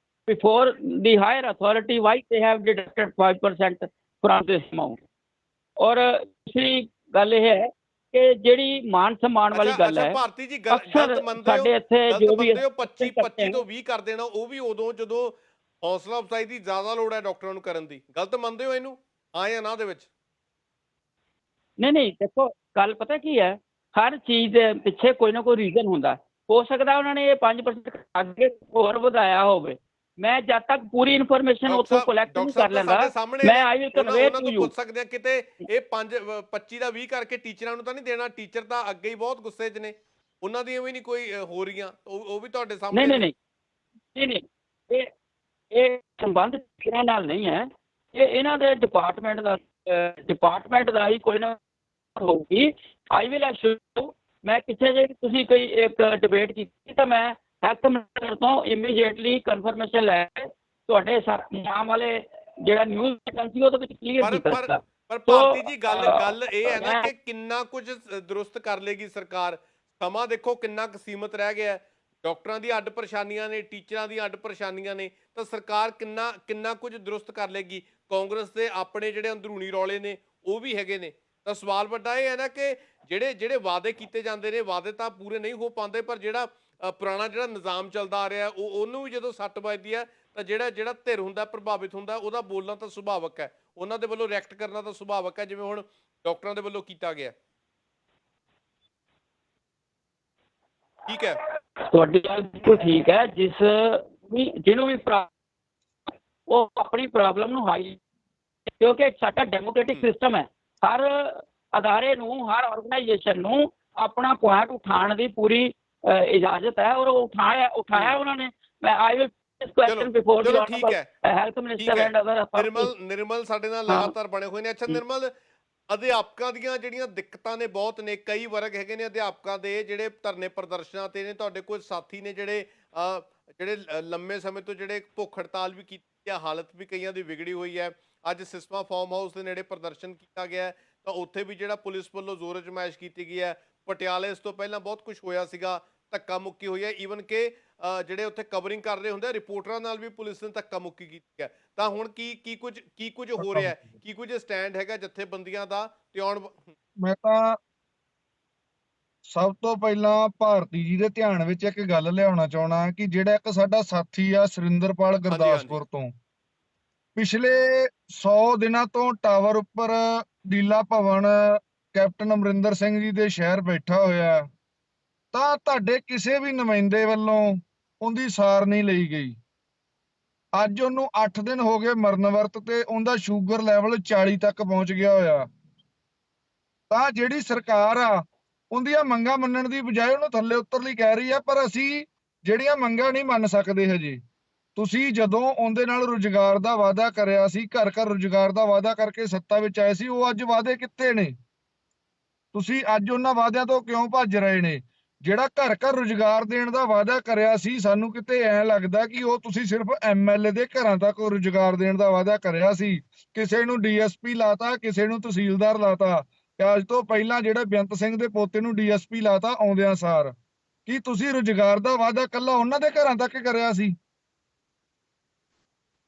before the higher authority why they have deducted 5% from this amount. ਔਰ ਦੂਸਰੀ ਗੱਲ ਇਹ ਹੈ ਕਿ ਜਿਹੜੀ ਮਾਨ ਸਨਮਾਨ ਵਾਲੀ ਗੱਲ ਹੈ, ਭਾਰਤੀ ਜੀ ਗਲਤ ਮੰਨਦੇ ਹੋ 25 ਤੋਂ 20 ਕਰ ਦੇਣਾ, ਉਹ ਵੀ ਉਦੋਂ ਜਦੋਂ ਹੌਸਲਾ ਅਫਜ਼ਾਈ ਦੀ ਜ਼ਿਆਦਾ ਲੋੜ ਹੈ ਡਾਕਟਰਾਂ ਨੂੰ ਕਰਨ ਦੀ? ਗਲਤ ਮੰਨਦੇ ਹੋ ਇਹਨੂੰ, ਹਾਂ ਜਾਂ ਨਾ ਦੇ ਵਿੱਚ? ਨਹੀਂ ਦੇਖੋ ਗੱਲ ਪਤਾ ਕੀ ਹੈ, ਹਰ ਚੀਜ਼ ਦੇ ਪਿੱਛੇ ਕੋਈ ਨਾ ਕੋਈ ਰੀਜ਼ਨ ਹੁੰਦਾ। ਹੋ ਸਕਦਾ ਉਹਨਾਂ ਨੇ ਇਹ 5% ਅੱਗੇ ਹੋਰ ਵਧਾਇਆ ਹੋਵੇ। ਮੈਂ ਜਦ ਤੱਕ ਪੂਰੀ ਇਨਫੋਰਮੇਸ਼ਨ ਉੱਥੋਂ ਕਲੈਕਟ ਨਹੀਂ ਕਰ ਤਾਂ ਲੈਂਦਾ, ਸਾਡੇ ਸਾਹਮਣੇ ਮੈਂ ਨੇ, ਆਈ ਵਿਲ ਕਨਵੇ ਉਹਨਾਂ ਟੂ ਤੋਂ ਯੂ। ਪੁੱਛ ਸਕਦੇ ਆ ਕਿਤੇ ਇਹ 25 ਦਾ 20 ਕਰਕੇ ਟੀਚਰਾਂ ਨੂੰ ਤਾਂ ਨਹੀਂ ਦੇਣਾ? ਟੀਚਰ ਤਾਂ ਅੱਗੇ ਹੀ ਬਹੁਤ ਗੁੱਸੇ 'ਚ ਨੇ, ਉਹਨਾਂ ਦੀਆਂ ਵੀ ਨਹੀਂ ਕੋਈ ਹੋ ਰਹੀਆਂ, ਉਹ ਵੀ ਤੁਹਾਡੇ ਨਹੀਂ ਸਾਹਮਣੇ ਨਹੀਂ ਨੇ। ਨਹੀਂ ਨਹੀਂ ਨਹੀਂ, ਇਹ ਸੰਬੰਧ ਟੀਚਰਾਂ ਨਾਲ ਨਹੀਂ ਹੈ, ਇਹ ਇਹਨਾਂ ਦੇ ਡਿਪਾਰਟਮੈਂਟ ਦਾ ਹੀ ਕੋਈ ਨਾ ਹੋਊਗੀ। ਆਈ ਵਿਲ ਐਸ਼ੋਰ, ਮੈਂ ਪਿੱਛੇ ਜੇ ਤੁਸੀਂ ਕੋਈ ਇੱਕ ਡਿਬੇਟ ਕੀਤੀ ਤਾਂ ਮੈਂ ਹੈਲਥ ਮਿਨਿਸਟਰ ਤੋਂ ਇਮੀਡੀਏਟਲੀ ਕਨਫਰਮੇਸ਼ਨ ਲੈ ਕੇ ਤੁਹਾਡੇ ਨਾਮ ਵਾਲੇ ਜਿਹੜਾ ਨਿਊਜ਼ ਏਜੰਸੀ ਉਹਦੇ ਵਿੱਚ ਕਲੀਅਰ ਕੀਤਾ। ਪਰ ਭਾਰਤੀ ਜੀ ਗੱਲ ਇਹ ਹੈ ਨਾ ਕਿ ਕਿੰਨਾ ਕੁਝ ਦਰੁਸਤ ਕਰ ਲੇਗੀ ਸਰਕਾਰ। ਸਮਾਂ ਦੇਖੋ ਕਿੰਨਾ ਕੁ ਸੀਮਤ ਰਹਿ ਗਿਆ। ਡਾਕਟਰਾਂ ਦੀ ਅੱਡ ਪਰੇਸ਼ਾਨੀਆਂ ਨੇ, ਟੀਚਰਾਂ ਦੀਆਂ ਅੱਡ ਪਰੇਸ਼ਾਨੀਆਂ ਨੇ, ਤਾਂ ਸਰਕਾਰ ਕਿੰਨਾ ਕੁਝ ਦਰੁਸਤ ਕਰ ਲੇਗੀ। ਕਾਂਗਰਸ ਦੇ ਆਪਣੇ ਜਿਹੜੇ ਅੰਦਰੂਨੀ ਰੌਲੇ ਨੇ ਉਹ ਵੀ ਹੈਗੇ ਨੇ। ਤਾਂ ਸਵਾਲ ਵੱਡਾ ਇਹ ਹੈ ਨਾ ਕਿ ਜਿਹੜੇ ਵਾਅਦੇ ਕੀਤੇ ਜਾਂਦੇ ਨੇ, ਵਾਅਦੇ ਤਾਂ ਪੂਰੇ ਨਹੀਂ ਹੋ ਪਾਉਂਦੇ, ਪਰ ਜਿਹੜਾ ਪੁਰਾਣਾ ਜਿਹੜਾ ਨਿਜ਼ਾਮ ਚੱਲਦਾ ਆ ਰਿਹਾ ਉਹਨੂੰ ਵੀ ਜਦੋਂ ਸੱਟ ਵੱਜਦੀ ਹੈ ਤਾਂ ਜਿਹੜਾ ਧਿਰ ਹੁੰਦਾ ਪ੍ਰਭਾਵਿਤ ਹੁੰਦਾ, ਉਹਦਾ ਬੋਲਣਾ ਤਾਂ ਸੁਭਾਵਕ ਹੈ, ਉਹਨਾਂ ਦੇ ਵੱਲੋਂ ਰਿਐਕਟ ਕਰਨਾ ਤਾਂ ਸੁਭਾਵਕ ਹੈ, ਜਿਵੇਂ ਹੁਣ ਡਾਕਟਰਾਂ ਦੇ ਵੱਲੋਂ ਕੀਤਾ ਗਿਆ। ਠੀਕ ਹੈ, ਤੁਹਾਡੀ ਗੱਲ ਬਿਲਕੁਲ ਠੀਕ ਹੈ। ਜਿਹਨੂੰ ਵੀ ਉਹ ਆਪਣੀ ਪ੍ਰੋਬਲਮ ਨੂੰ ਹਾਈ, ਕਿਉਂਕਿ ਸਾਡਾ ਡੈਮੋਕ੍ਰੈਟਿਕ ਸਿਸਟਮ ਹੈ, ਹਰ ਅਦਾਰੇ ਨੂੰ, ਹਰ ਆਰਗੇਨਾਈਜੇਸ਼ਨ ਨੂੰ ਆਪਣਾ ਪੁਆਇੰਟ ਉਠਾਉਣ ਦੀ ਪੂਰੀ ਇਜਾਜ਼ਤ ਹੈ, ਔਰ ਉਠਾਇਆ ਉਹਨਾਂ ਨੇ। ਮੈਂ ਆਈ ਵਿਲ ਚਲੋ ਠੀਕ ਹੈ। ਹੈਲਥ ਮਿਨਿਸਟਰ ਐਂਡ ਅਦਰ ਨਿਰਮਲ ਸਾਡੇ ਨਾਲ ਲਗਾਤਾਰ ਬਣੇ ਹੋਏ ਨੇ। ਅੱਛਾ ਨਿਰਮਲ, ਅਧਿਆਪਕਾਂ ਦੀਆਂ ਜਿਹੜੀਆਂ ਦਿੱਕਤਾਂ ਨੇ ਬਹੁਤ ਨੇ, ਕਈ ਵਰਗ ਹੈਗੇ ਨੇ ਅਧਿਆਪਕਾਂ ਦੇ ਜਿਹੜੇ ਧਰਨੇ ਪ੍ਰਦਰਸ਼ਨਾਂ ਤੇ ਨੇ। ਤੁਹਾਡੇ ਕੁਝ ਸਾਥੀ ਨੇ ਜਿਹੜੇ ਲੰਮੇ ਸਮੇਂ ਤੋਂ ਜਿਹੜੇ ਭੁੱਖ ਹੜਤਾਲ ਵੀ ਕੀਤੀ ਹੈ, ਹਾਲਤ ਵੀ ਕਈਆਂ ਦੀ ਵਿਗੜੀ ਹੋਈ ਹੈ। ਅੱਜ ਸਿਸਮਾ ਫਾਰਮ ਹਾਊਸ ਦੇ ਨੇੜੇ ਪ੍ਰਦਰਸ਼ਨ ਕੀਤਾ ਗਿਆ ਤਾਂ ਉੱਥੇ ਵੀ ਜਿਹੜਾ ਪੁਲਿਸ ਵੱਲੋਂ ਜ਼ੋਰ ਅਜ਼ਮਾਇਸ਼ ਕੀਤੀ ਗਈ ਹੈ। ਪਟਿਆਲੇ ਇਸ ਤੋਂ ਪਹਿਲਾਂ ਬਹੁਤ ਕੁਝ ਹੋਇਆ ਸੀਗਾ, ਧੱਕਾ ਮੁੱਕੀ ਹੋਈ ਹੈ। ਈਵਨ ਕਿ ਜਿਹੜੇ ਉੱਥੇ ਕਵਰਿੰਗ ਕਰ ਰਹੇ ਹੁੰਦੇ ਰਿਪੋਰਟਰਾਂ ਨਾਲ ਵੀ ਪੁਲਿਸ ਨੇ ਧੱਕਾ ਮੁੱਕੀ ਕੀਤੀ ਹੈ। ਤਾਂ ਹੁਣ ਕੀ ਕੁਝ ਹੋ ਰਿਹਾ ਹੈ, ਕੀ ਕੁਝ ਸਟੈਂਡ ਹੈਗਾ ਜਥੇਬੰਦੀਆਂ ਦਾ? ਤੇ ਮੈਂ ਤਾਂ ਸਭ ਤੋਂ ਪਹਿਲਾਂ ਭਾਰਤੀ ਜੀ ਦੇ ਧਿਆਨ ਵਿੱਚ ਇੱਕ ਗੱਲ ਲਿਆਉਣਾ ਚਾਹਣਾ ਕਿ ਜਿਹੜਾ ਇੱਕ ਸਾਡਾ ਸਾਥੀ ਆ ਸੁਰਿੰਦਰਪਾਲ ਗੁਰਦਾਸਪੁਰ ਤੋਂ, ਪਿਛਲੇ 100 ਦਿਨਾਂ ਤੋਂ ਟਾਵਰ ਉੱਪਰ ਡੀਲਾ ਭਵਨ ਕੈਪਟਨ ਅਮਰਿੰਦਰ ਸਿੰਘ ਜੀ ਦੇ ਸ਼ਹਿਰ ਬੈਠਾ ਹੋਇਆ, ਤਾਂ ਤੁਹਾਡੇ ਕਿਸੇ ਵੀ ਨੁਮਾਇੰਦੇ ਵੱਲੋਂ ਉਹਦੀ ਸਾਰ ਨਹੀਂ ਲਈ ਗਈ। ਅੱਜ ਉਹਨੂੰ 8 ਦਿਨ ਹੋ ਗਏ ਮਰਨ ਵਰਤ ਤੇ ਉਹਦਾ ਸ਼ੂਗਰ ਲੈਵਲ 40 ਤੱਕ ਪਹੁੰਚ ਗਿਆ ਹੋਇਆ। ਤਾਂ ਜਿਹੜੀ ਸਰਕਾਰ ਆ ਉਹਦੀਆਂ ਮੰਗਾਂ ਮੰਨਣ ਦੀ ਬਜਾਏ ਉਹਨੂੰ ਥੱਲੇ ਉਤਰ ਲਈ ਕਹਿ ਰਹੀ ਆ, ਪਰ ਅਸੀਂ ਜਿਹੜੀਆਂ ਮੰਗਾਂ ਨਹੀਂ ਮੰਨ ਸਕਦੇ ਹਜੇ। ਤੁਸੀਂ ਜਦੋਂ ਉਹਦੇ ਨਾਲ ਰੁਜ਼ਗਾਰ ਦਾ ਵਾਅਦਾ ਕਰਿਆ ਸੀ, ਘਰ ਘਰ ਰੁਜ਼ਗਾਰ ਦਾ ਵਾਅਦਾ ਕਰਕੇ ਸੱਤਾ ਵਿੱਚ ਆਏ ਸੀ, ਉਹ ਅੱਜ ਵਾਅਦੇ ਕਿੱਥੇ ਨੇ? ਤੁਸੀਂ ਅੱਜ ਉਹਨਾਂ ਵਾਅਦਿਆਂ ਤੋਂ ਕਿਉਂ ਭੱਜ ਰਹੇ ਨੇ? ਜਿਹੜਾ ਘਰ ਘਰ ਰੁਜ਼ਗਾਰ ਦੇਣ ਦਾ ਵਾਅਦਾ ਕਰਿਆ ਸੀ, ਸਾਨੂੰ ਕਿਤੇ ਐਂ ਲੱਗਦਾ ਕਿ ਉਹ ਤੁਸੀਂ ਸਿਰਫ ਐਮਐਲਏ ਦੇ ਘਰਾਂ ਤੱਕ ਰੁਜ਼ਗਾਰ ਦੇਣ ਦਾ ਵਾਅਦਾ ਕਰਿਆ ਸੀ। ਕਿਸੇ ਨੂੰ ਡੀਐਸਪੀ ਲਾਤਾ, ਕਿਸੇ ਨੂੰ ਤਹਿਸੀਲਦਾਰ ਲਾਤਾ। ਅੱਜ ਤੋਂ ਪਹਿਲਾਂ ਜਿਹੜੇ ਬੇਅੰਤ ਸਿੰਘ ਦੇ ਪੋਤੇ ਨੂੰ ਡੀਐਸਪੀ ਲਾਤਾ ਆਉਂਦਿਆਂ ਸਾਰ। ਕੀ ਤੁਸੀਂ ਰੁਜ਼ਗਾਰ ਦਾ ਵਾਅਦਾ ਇਕੱਲਾ ਉਹਨਾਂ ਦੇ ਘਰਾਂ ਤੱਕ ਕਰਿਆ ਸੀ?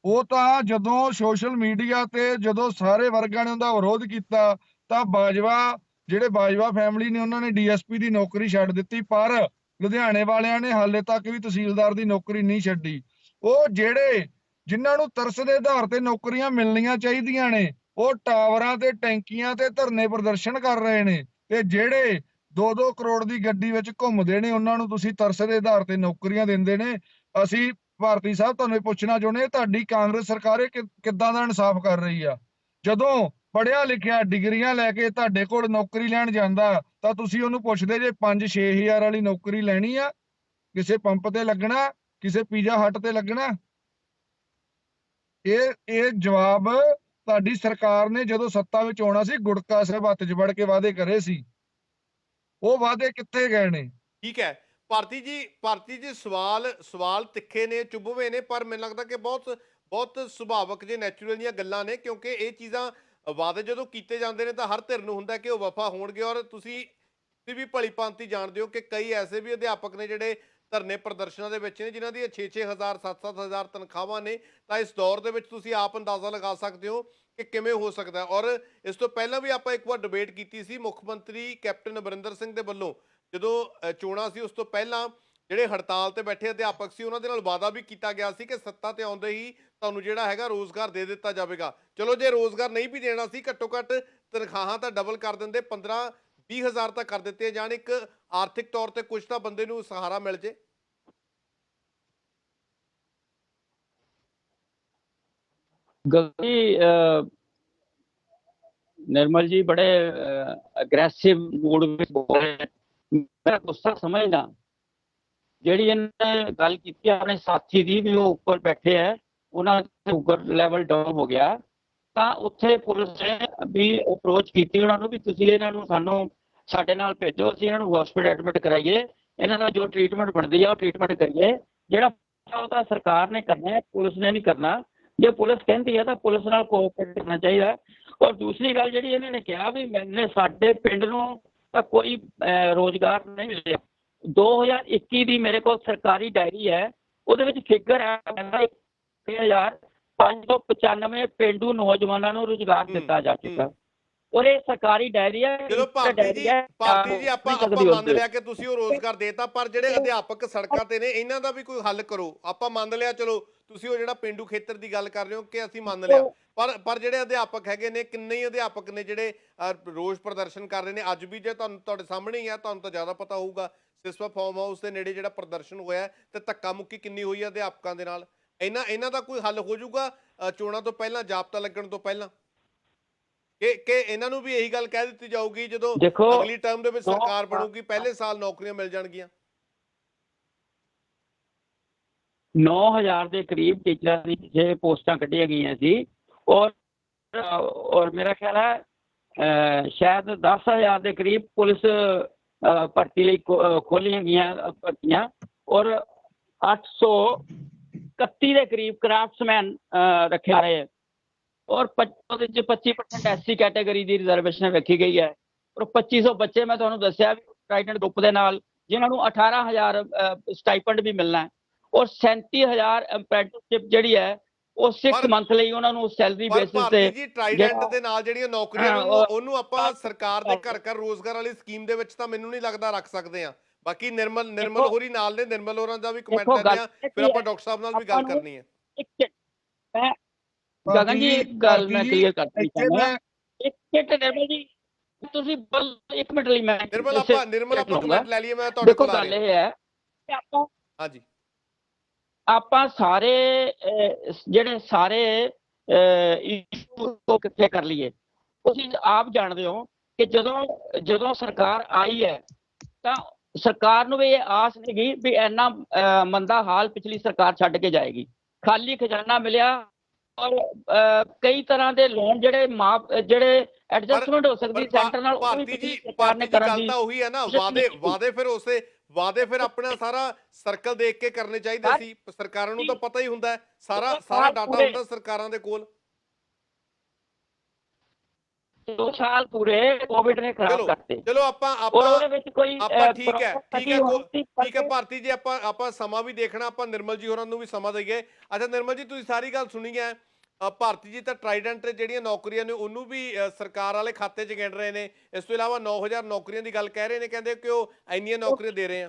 ਉਹ ਤਾਂ ਜਦੋਂ ਸੋਸ਼ਲ ਮੀਡੀਆ ਤੇ ਜਦੋਂ ਸਾਰੇ ਵਰਗਾਂ ਨੇ ਉਹਦਾ ਵਿਰੋਧ ਕੀਤਾ ਤਾਂ ਜਿਹੜੇ ਬਾਜਵਾ ਫੈਮਿਲੀ ਨੇ ਉਹਨਾਂ ਨੇ ਡੀਐਸਪੀ ਦੀ ਨੌਕਰੀ ਛੱਡ ਦਿੱਤੀ, ਪਰ ਲੁਧਿਆਣੇ ਵਾਲਿਆਂ ਨੇ ਹਾਲੇ ਤੱਕ ਵੀ ਤਹਿਸੀਲਦਾਰ ਦੀ ਨੌਕਰੀ ਨਹੀਂ ਛੱਡੀ। ਉਹ ਜਿਨ੍ਹਾਂ ਨੂੰ ਤਰਸ ਦੇ ਆਧਾਰ ਤੇ ਨੌਕਰੀਆਂ ਮਿਲਣੀਆਂ ਚਾਹੀਦੀਆਂ ਨੇ, ਉਹ ਟਾਵਰਾਂ ਤੇ ਟੈਂਕੀਆਂ ਤੇ ਧਰਨੇ ਪ੍ਰਦਰਸ਼ਨ ਕਰ ਰਹੇ ਨੇ, ਤੇ ਜਿਹੜੇ 2-2 ਕਰੋੜ ਦੀ ਗੱਡੀ ਵਿੱਚ ਘੁੰਮਦੇ ਨੇ ਉਹਨਾਂ ਨੂੰ ਤੁਸੀਂ ਤਰਸ ਦੇ ਆਧਾਰ ਤੇ ਨੌਕਰੀਆਂ ਦਿੰਦੇ ਨੇ। ਅਸੀਂ ਭਾਰਤੀ ਸਾਹਿਬ ਤੁਹਾਨੂੰ ਪੁੱਛਣਾ ਚਾਹੁੰਦੇ, ਤੁਹਾਡੀ ਕਾਂਗਰਸ ਸਰਕਾਰ ਕਿੱਦਾਂ ਦਾ ਇਨਸਾਫ ਕਰ ਰਹੀ ਆ? ਜਦੋਂ ਪੜ੍ਹਿਆ ਲਿਖਿਆ ਡਿਗਰੀਆਂ ਲੈ ਕੇ ਤੁਹਾਡੇ ਕੋਲ ਨੌਕਰੀ ਲੈਣ ਜਾਂਦਾ ਤਾਂ ਤੁਸੀਂ ਉਹਨੂੰ ਪੁੱਛਦੇ ਜੇ 5-6 ਹਜ਼ਾਰ ਵਾਲੀ ਨੌਕਰੀ ਲੈਣੀ ਆ, ਕਿਸੇ ਪੰਪ ਤੇ ਲੱਗਣਾ, ਕਿਸੇ ਪੀਜ਼ਾ ਹੱਟ ਤੇ ਲੱਗਣਾ? ਇਹ ਜਵਾਬ ਤੁਹਾਡੀ ਸਰਕਾਰ ਨੇ ਜਦੋਂ ਸੱਤਾ ਵਿੱਚ ਆਉਣਾ ਸੀ, ਗੁਟਕਾ ਸਾਹਿਬ ਹੱਥ 'ਚ ਵੜ ਕੇ ਵਾਅਦੇ ਕਰੇ ਸੀ, ਉਹ ਵਾਅਦੇ ਕਿੱਥੇ ਗਏ ਨੇ? ਠੀਕ ਹੈ ਭਾਰਤੀ ਜੀ, ਸਵਾਲ ਤਿੱਖੇ ਨੇ, ਚੁਭਵੇਂ ਨੇ, ਪਰ ਮੈਨੂੰ ਲੱਗਦਾ ਕਿ ਬਹੁਤ ਸੁਭਾਵਕ ਜੇ ਨੈਚੁਰਲ ਦੀਆਂ ਗੱਲਾਂ ਨੇ, ਕਿਉਂਕਿ ਇਹ ਚੀਜ਼ਾਂ ਵਾਅਦੇ ਜਦੋਂ ਕੀਤੇ ਜਾਂਦੇ ਨੇ ਤਾਂ ਹਰ ਧਿਰ ਨੂੰ ਹੁੰਦਾ ਕਿ ਉਹ ਵਫਾ ਹੋਣਗੇ। ਔਰ ਤੁਸੀਂ ਵੀ ਭਲੀ ਭਾਂਤੀ ਜਾਣਦੇ ਹੋ ਕਿ ਕਈ ਐਸੇ ਵੀ ਅਧਿਆਪਕ ਨੇ ਜਿਹੜੇ ਧਰਨੇ ਪ੍ਰਦਰਸ਼ਨਾਂ ਦੇ ਵਿੱਚ ਨੇ, ਜਿਨ੍ਹਾਂ ਦੀਆਂ 6-6 ਹਜ਼ਾਰ 7-7 ਹਜ਼ਾਰ ਤਨਖਾਹਾਂ ਨੇ। ਤਾਂ ਇਸ ਦੌਰ ਦੇ ਵਿੱਚ ਤੁਸੀਂ ਆਪ ਅੰਦਾਜ਼ਾ ਲਗਾ ਸਕਦੇ ਹੋ ਕਿ ਕਿਵੇਂ ਹੋ ਸਕਦਾ। ਔਰ ਇਸ ਤੋਂ ਪਹਿਲਾਂ ਵੀ ਆਪਾਂ ਇੱਕ ਵਾਰ ਡਿਬੇਟ ਕੀਤੀ ਸੀ, ਮੁੱਖ ਮੰਤਰੀ ਕੈਪਟਨ ਅਮਰਿੰਦਰ ਸਿੰਘ ਦੇ ਵੱਲੋਂ ਜਦੋਂ ਚੋਣਾਂ ਸੀ ਉਸ ਤੋਂ ਪਹਿਲਾਂ ਜਿਹੜੇ ਹੜਤਾਲ ਤੇ ਬੈਠੇ ਅਧਿਆਪਕ ਸੀ ਉਹਨਾਂ ਦੇ ਨਾਲ ਵਾਅਦਾ ਵੀ ਕੀਤਾ ਗਿਆ ਸੀ ਕਿ ਸੱਤਾ ਤੇ ਆਉਂਦੇ ਹੀ ਤੁਹਾਨੂੰ ਜਿਹੜਾ ਹੈਗਾ ਰੋਜ਼ਗਾਰ ਦੇ ਦਿੱਤਾ ਜਾਵੇਗਾ। ਚਲੋ ਜੇ ਰੋਜ਼ਗਾਰ ਨਹੀਂ ਵੀ ਦੇਣਾ ਸੀ, ਘੱਟੋ ਘੱਟ ਤਨਖਾਹਾਂ ਤਾਂ ਡਬਲ ਕਰ ਦਿੰਦੇ, 15-20 ਹਜ਼ਾਰ ਤਾਂ ਕਰ ਦਿੱਤੇ ਜਾਣ, ਇੱਕ ਆਰਥਿਕ ਤੌਰ ਤੇ ਕੁਝ ਤਾਂ ਬੰਦੇ ਨੂੰ ਸਹਾਰਾ ਮਿਲ ਜੇ। ਗਲਤੀ निर्मल जी बड़े अग्रेसिव मूड में बोल रहे हैं। मैं गुस्सा समझना ਜਿਹੜੀ ਇਹਨੇ ਗੱਲ ਕੀਤੀ ਆਪਣੇ ਸਾਥੀ ਦੀ ਵੀ ਉਹ ਉੱਪਰ ਬੈਠੇ ਹੈ, ਉਹਨਾਂ ਦਾ ਸ਼ੂਗਰ ਲੈਵਲ ਡਾਊਨ ਹੋ ਗਿਆ, ਤਾਂ ਉੱਥੇ ਪੁਲਿਸ ਨੇ ਵੀ ਅਪਰੋਚ ਕੀਤੀ ਉਹਨਾਂ ਨੂੰ ਵੀ ਤੁਸੀਂ ਇਹਨਾਂ ਨੂੰ ਸਾਨੂੰ ਸਾਡੇ ਨਾਲ ਭੇਜੋ, ਅਸੀਂ ਇਹਨਾਂ ਨੂੰ ਹਸਪੀਟਲ ਐਡਮਿਟ ਕਰਾਈਏ, ਇਹਨਾਂ ਦਾ ਜੋ ਟ੍ਰੀਟਮੈਂਟ ਬਣਦੀ ਆ ਉਹ ਟ੍ਰੀਟਮੈਂਟ ਕਰੀਏ। ਜਿਹੜਾ ਉਹ ਤਾਂ ਸਰਕਾਰ ਨੇ ਕਰਨਾ ਹੈ, ਪੁਲਿਸ ਨੇ ਨਹੀਂ ਕਰਨਾ। ਜੇ ਪੁਲਿਸ ਕਹਿੰਦੀ ਹੈ ਤਾਂ ਪੁਲਿਸ ਨਾਲ ਕੋਆਪਰੇਟ ਕਰਨਾ ਚਾਹੀਦਾ। ਔਰ ਦੂਸਰੀ ਗੱਲ ਜਿਹੜੀ ਇਹਨਾਂ ਨੇ ਕਿਹਾ ਵੀ ਮੈਨੇ ਸਾਡੇ ਪਿੰਡ ਨੂੰ ਤਾਂ ਕੋਈ ਰੋਜ਼ਗਾਰ ਨਹੀਂ ਮਿਲਿਆ। 2021 ਦੀ ਮੇਰੇ ਕੋਲ ਸਰਕਾਰੀ ਡਾਇਰੀ ਹੈ, ਉਹਦੇ ਵਿੱਚ ਫਿਗਰ ਹੈ 6595 ਪੇਂਡੂ ਨੌਜਵਾਨਾਂ ਨੂੰ ਰੁਜ਼ਗਾਰ ਦਿੱਤਾ ਜਾ ਚੁੱਕਾ। ਔਰ ਇਹ ਸਰਕਾਰੀ ਡਾਇਰੀ ਹੈ। ਚਲੋ ਭਾਰਤੀ ਜੀ ਆਪਾਂ ਮੰਨ ਲਿਆ ਕਿ ਤੁਸੀਂ ਉਹ ਰੋਜ਼ਗਾਰ ਦੇਤਾ, ਪਰ ਜਿਹੜੇ ਅਧਿਆਪਕ ਸੜਕਾਂ ਤੇ ਨੇ ਇਹਨਾਂ ਦਾ ਵੀ ਕੋਈ ਹੱਲ ਕਰੋ। ਆਪਾਂ ਮੰਨ ਲਿਆ, ਚਲੋ ਤੁਸੀਂ ਉਹ ਜਿਹੜਾ ਪਿੰਡੂ ਖੇਤਰ ਦੀ ਗੱਲ ਕਰ ਰਹੇ ਹੋ ਕਿ ਅਸੀਂ ਮੰਨ ਲਿਆ, ਪਰ ਜਿਹੜੇ ਅਧਿਆਪਕ ਹੈਗੇ ਨੇ, ਕਿੰਨੇ ਹੀ ਅਧਿਆਪਕ ਨੇ ਜਿਹੜੇ ਰੋਜ਼ ਪ੍ਰਦਰਸ਼ਨ ਕਰ ਰਹੇ ਨੇ। ਅੱਜ ਵੀ ਜੇ ਤੁਹਾਨੂੰ ਤੁਹਾਡੇ ਸਾਹਮਣੇ ਹੀ ਆ, ਤੁਹਾਨੂੰ ਤਾਂ ਜ਼ਿਆਦਾ ਪਤਾ ਹੋਊਗਾ, ਸਿਸਵਾ ਫਾਰਮ ਹਾਊਸ ਦੇ ਨੇੜੇ ਜਿਹੜਾ ਪ੍ਰਦਰਸ਼ਨ ਹੋਇਆ ਤੇ ਧੱਕਾ ਮੁੱਕੀ ਕਿੰਨੀ ਹੋਈ ਹੈ ਅਧਿਆਪਕਾਂ ਦੇ ਨਾਲ। ਇਹਨਾਂ ਦਾ ਕੋਈ ਹੱਲ ਹੋ ਜਾਊਗਾ ਚੋਣਾਂ ਤੋਂ ਪਹਿਲਾਂ, ਜਾਬਤਾ ਲੱਗਣ ਤੋਂ ਪਹਿਲਾਂ, ਕਿ ਇਹਨਾਂ ਨੂੰ ਵੀ ਇਹੀ ਗੱਲ ਕਹਿ ਦਿੱਤੀ ਜਾਊਗੀ ਜਦੋਂ ਅਗਲੀ ਟਰਮ ਦੇ ਵਿੱਚ ਸਰਕਾਰ ਬਣੂਗੀ ਪਹਿਲੇ ਸਾਲ ਨੌਕਰੀਆਂ ਮਿਲ ਜਾਣਗੀਆਂ? 9000 ਦੇ ਕਰੀਬ ਟੀਚਰਾਂ ਦੀ ਪਿੱਛੇ ਪੋਸਟਾਂ ਕੱਢੀਆਂ ਗਈਆਂ ਸੀ, ਔਰ ਮੇਰਾ ਖਿਆਲ ਹੈ ਸ਼ਾਇਦ 10000 ਦੇ ਕਰੀਬ ਪੁਲਿਸ ਭਰਤੀ ਲਈ ਖੋਲੀਆਂ ਗਈਆਂ ਭਰਤੀਆਂ, ਔਰ 831 ਦੇ ਕਰੀਬ ਕਰਾਫਟਸਮੈਨ ਰੱਖਿਆ ਰਹੇ, ਔਰ ਉਹਦੇ 'ਚ 25% ਐਸਸੀ ਕੈਟੇਗਰੀ ਦੀ ਰਿਜ਼ਰਵੇਸ਼ਨ ਰੱਖੀ ਗਈ ਹੈ, ਔਰ 2500 ਬੱਚੇ ਮੈਂ ਤੁਹਾਨੂੰ ਦੱਸਿਆ ਵੀ ਟ੍ਰਾਈਡੈਂਟ ਗਰੁੱਪ ਦੇ ਨਾਲ, ਜਿਨ੍ਹਾਂ ਨੂੰ 18000 ਸਟਾਈਪੰਡ ਵੀ ਮਿਲਣਾ ਹੈ, ਔਰ 37000 ਅਪ੍ਰੈਂਟਿਸਸ਼ਿਪ ਜਿਹੜੀ ਹੈ ਉਹ 6 ਮੰਥ ਲਈ ਉਹਨਾਂ ਨੂੰ ਸੈਲਰੀ ਬੇਸਿਸ ਤੇ ਜੀ ਟ੍ਰਾਈਡੈਂਟ ਦੇ ਨਾਲ ਜਿਹੜੀਆਂ ਨੌਕਰੀਆਂ ਨੇ ਉਹਨੂੰ ਆਪਾਂ ਸਰਕਾਰ ਦੇ ਘਰ ਘਰ ਰੋਜ਼ਗਾਰ ਵਾਲੀ ਸਕੀਮ ਦੇ ਵਿੱਚ ਤਾਂ ਮੈਨੂੰ ਨਹੀਂ ਲੱਗਦਾ ਰੱਖ ਸਕਦੇ ਆ। ਬਾਕੀ ਨਿਰਮਲ ਹੋਰੀ ਨਾਲ ਨੇ, ਨਿਰਮਲ ਹੋਰਾਂ ਦਾ ਵੀ ਕਮੈਂਟ ਲੈਣੇ ਆ, ਫਿਰ ਆਪਾਂ ਡਾਕਟਰ ਸਾਹਿਬ ਨਾਲ ਵੀ ਗੱਲ ਕਰਨੀ ਹੈ। ਗਗਨ ਜੀ ਇੱਕ ਗੱਲ ਮੈਂ ਕਲੀਅਰ ਕਰਨੀ ਚਾਹੁੰਦਾ, ਇੱਕ ਮਿੰਟ ਨਿਰਮਲ ਜੀ ਤੁਸੀਂ ਇੱਕ ਮਿੰਟ ਲਈ ਮੈਂ ਨਿਰਮਲ ਆਪਾਂ ਕਮੈਂਟ ਲੈ ਲਈਏ, ਮੈਂ ਤੁਹਾਡੇ ਕੋਲ ਆ ਰਿਹਾ। ਗੱਲ ਇਹ ਹੈ ਕਿ ਹਾਂਜੀ ਆਪਾਂ ਸਾਰੇ ਜਿਹੜੇ ਸਾਰੇ ਇਸ਼ੂ को ਇਕੱਠੇ ਕਰ ਲਈਏ। ਤੁਸੀਂ ਆਪ ਜਾਣਦੇ ਹੋ ਕਿ ਜਦੋਂ ਸਰਕਾਰ ਆਈ ਹੈ ਤਾਂ ਸਰਕਾਰ ਨੂੰ ਵੀ ਇਹ ਆਸ ਨਹੀਂ ਗਈ ਵੀ ਇੰਨਾ ਮੰਦਾ ਹਾਲ ਪਿਛਲੀ ਸਰਕਾਰ ਛੱਡ ਕੇ ਜਾਏਗੀ। ਖਾਲੀ ਖਜ਼ਾਨਾ ਮਿਲਿਆ, ਔਰ ਕਈ ਤਰ੍ਹਾਂ ਦੇ ਲੋਨ ਜਿਹੜੇ ਐਡਜਸਟਮੈਂਟ ਹੋ ਸਕਦੀ ਸੈਂਟਰ ਨਾਲ, ਉਹ ਵੀ ਸਰਕਾਰ ਨੇ ਕਰਨ ਦੀ। ਗੱਲ ਤਾਂ ਉਹੀ ਹੈ ਨਾ, ਵਾਅਦੇ ਫਿਰ ਆਪਣਾ ਸਾਰਾ ਸਰਕਲ ਦੇਖ ਕੇ ਕਰਨੇ ਚਾਹੀਦੇ ਸੀ। ਸਰਕਾਰਾਂ ਨੂੰ ਤਾਂ ਪਤਾ ਹੀ ਹੁੰਦਾ ਹੈ, ਸਾਰਾ ਡਾਟਾ ਹੁੰਦਾ ਸਰਕਾਰਾਂ ਦੇ ਕੋਲ। 2 ਸਾਲ ਪੂਰੇ ਕੋਵਿਡ ਨੇ ਖਰਾਬ ਕਰਤੇ। ਚਲੋ ਆਪਾਂ ਉਹਦੇ ਵਿੱਚ ਕੋਈ ਠੀਕ ਹੈ ਭਾਰਤੀ ਜੀ, ਆਪਾਂ ਸਮਾਂ ਵੀ ਦੇਖਣਾ, ਆਪਾਂ ਨਿਰਮਲ ਜੀ ਹੋਰਾਂ ਨੂੰ ਵੀ ਸਮਾਂ ਦੇਈਏ। ਅੱਛਾ ਨਿਰਮਲ ਜੀ, ਤੁਸੀਂ ਸਾਰੀ ਗੱਲ ਸੁਣੀ ਹੈ। ਭਾਰਤੀ ਜੀ ਤਾਂ ਟ੍ਰਾਈਡੈਂਟ ਜਿਹੜੀਆਂ ਨੌਕਰੀਆਂ ਨੇ ਉਹਨੂੰ ਵੀ ਸਰਕਾਰ ਵਾਲੇ ਖਾਤੇ 'ਚ ਗਿਣ ਰਹੇ ਨੇ। ਇਸ ਤੋਂ ਇਲਾਵਾ 9000 ਨੌਕਰੀਆਂ ਦੀ ਗੱਲ ਕਹਿ ਰਹੇ ਨੇ, ਕਹਿੰਦੇ ਕਿ ਉਹ ਇੰਨੀਆਂ ਨੌਕਰੀਆਂ ਦੇ ਰਹੇ ਆ।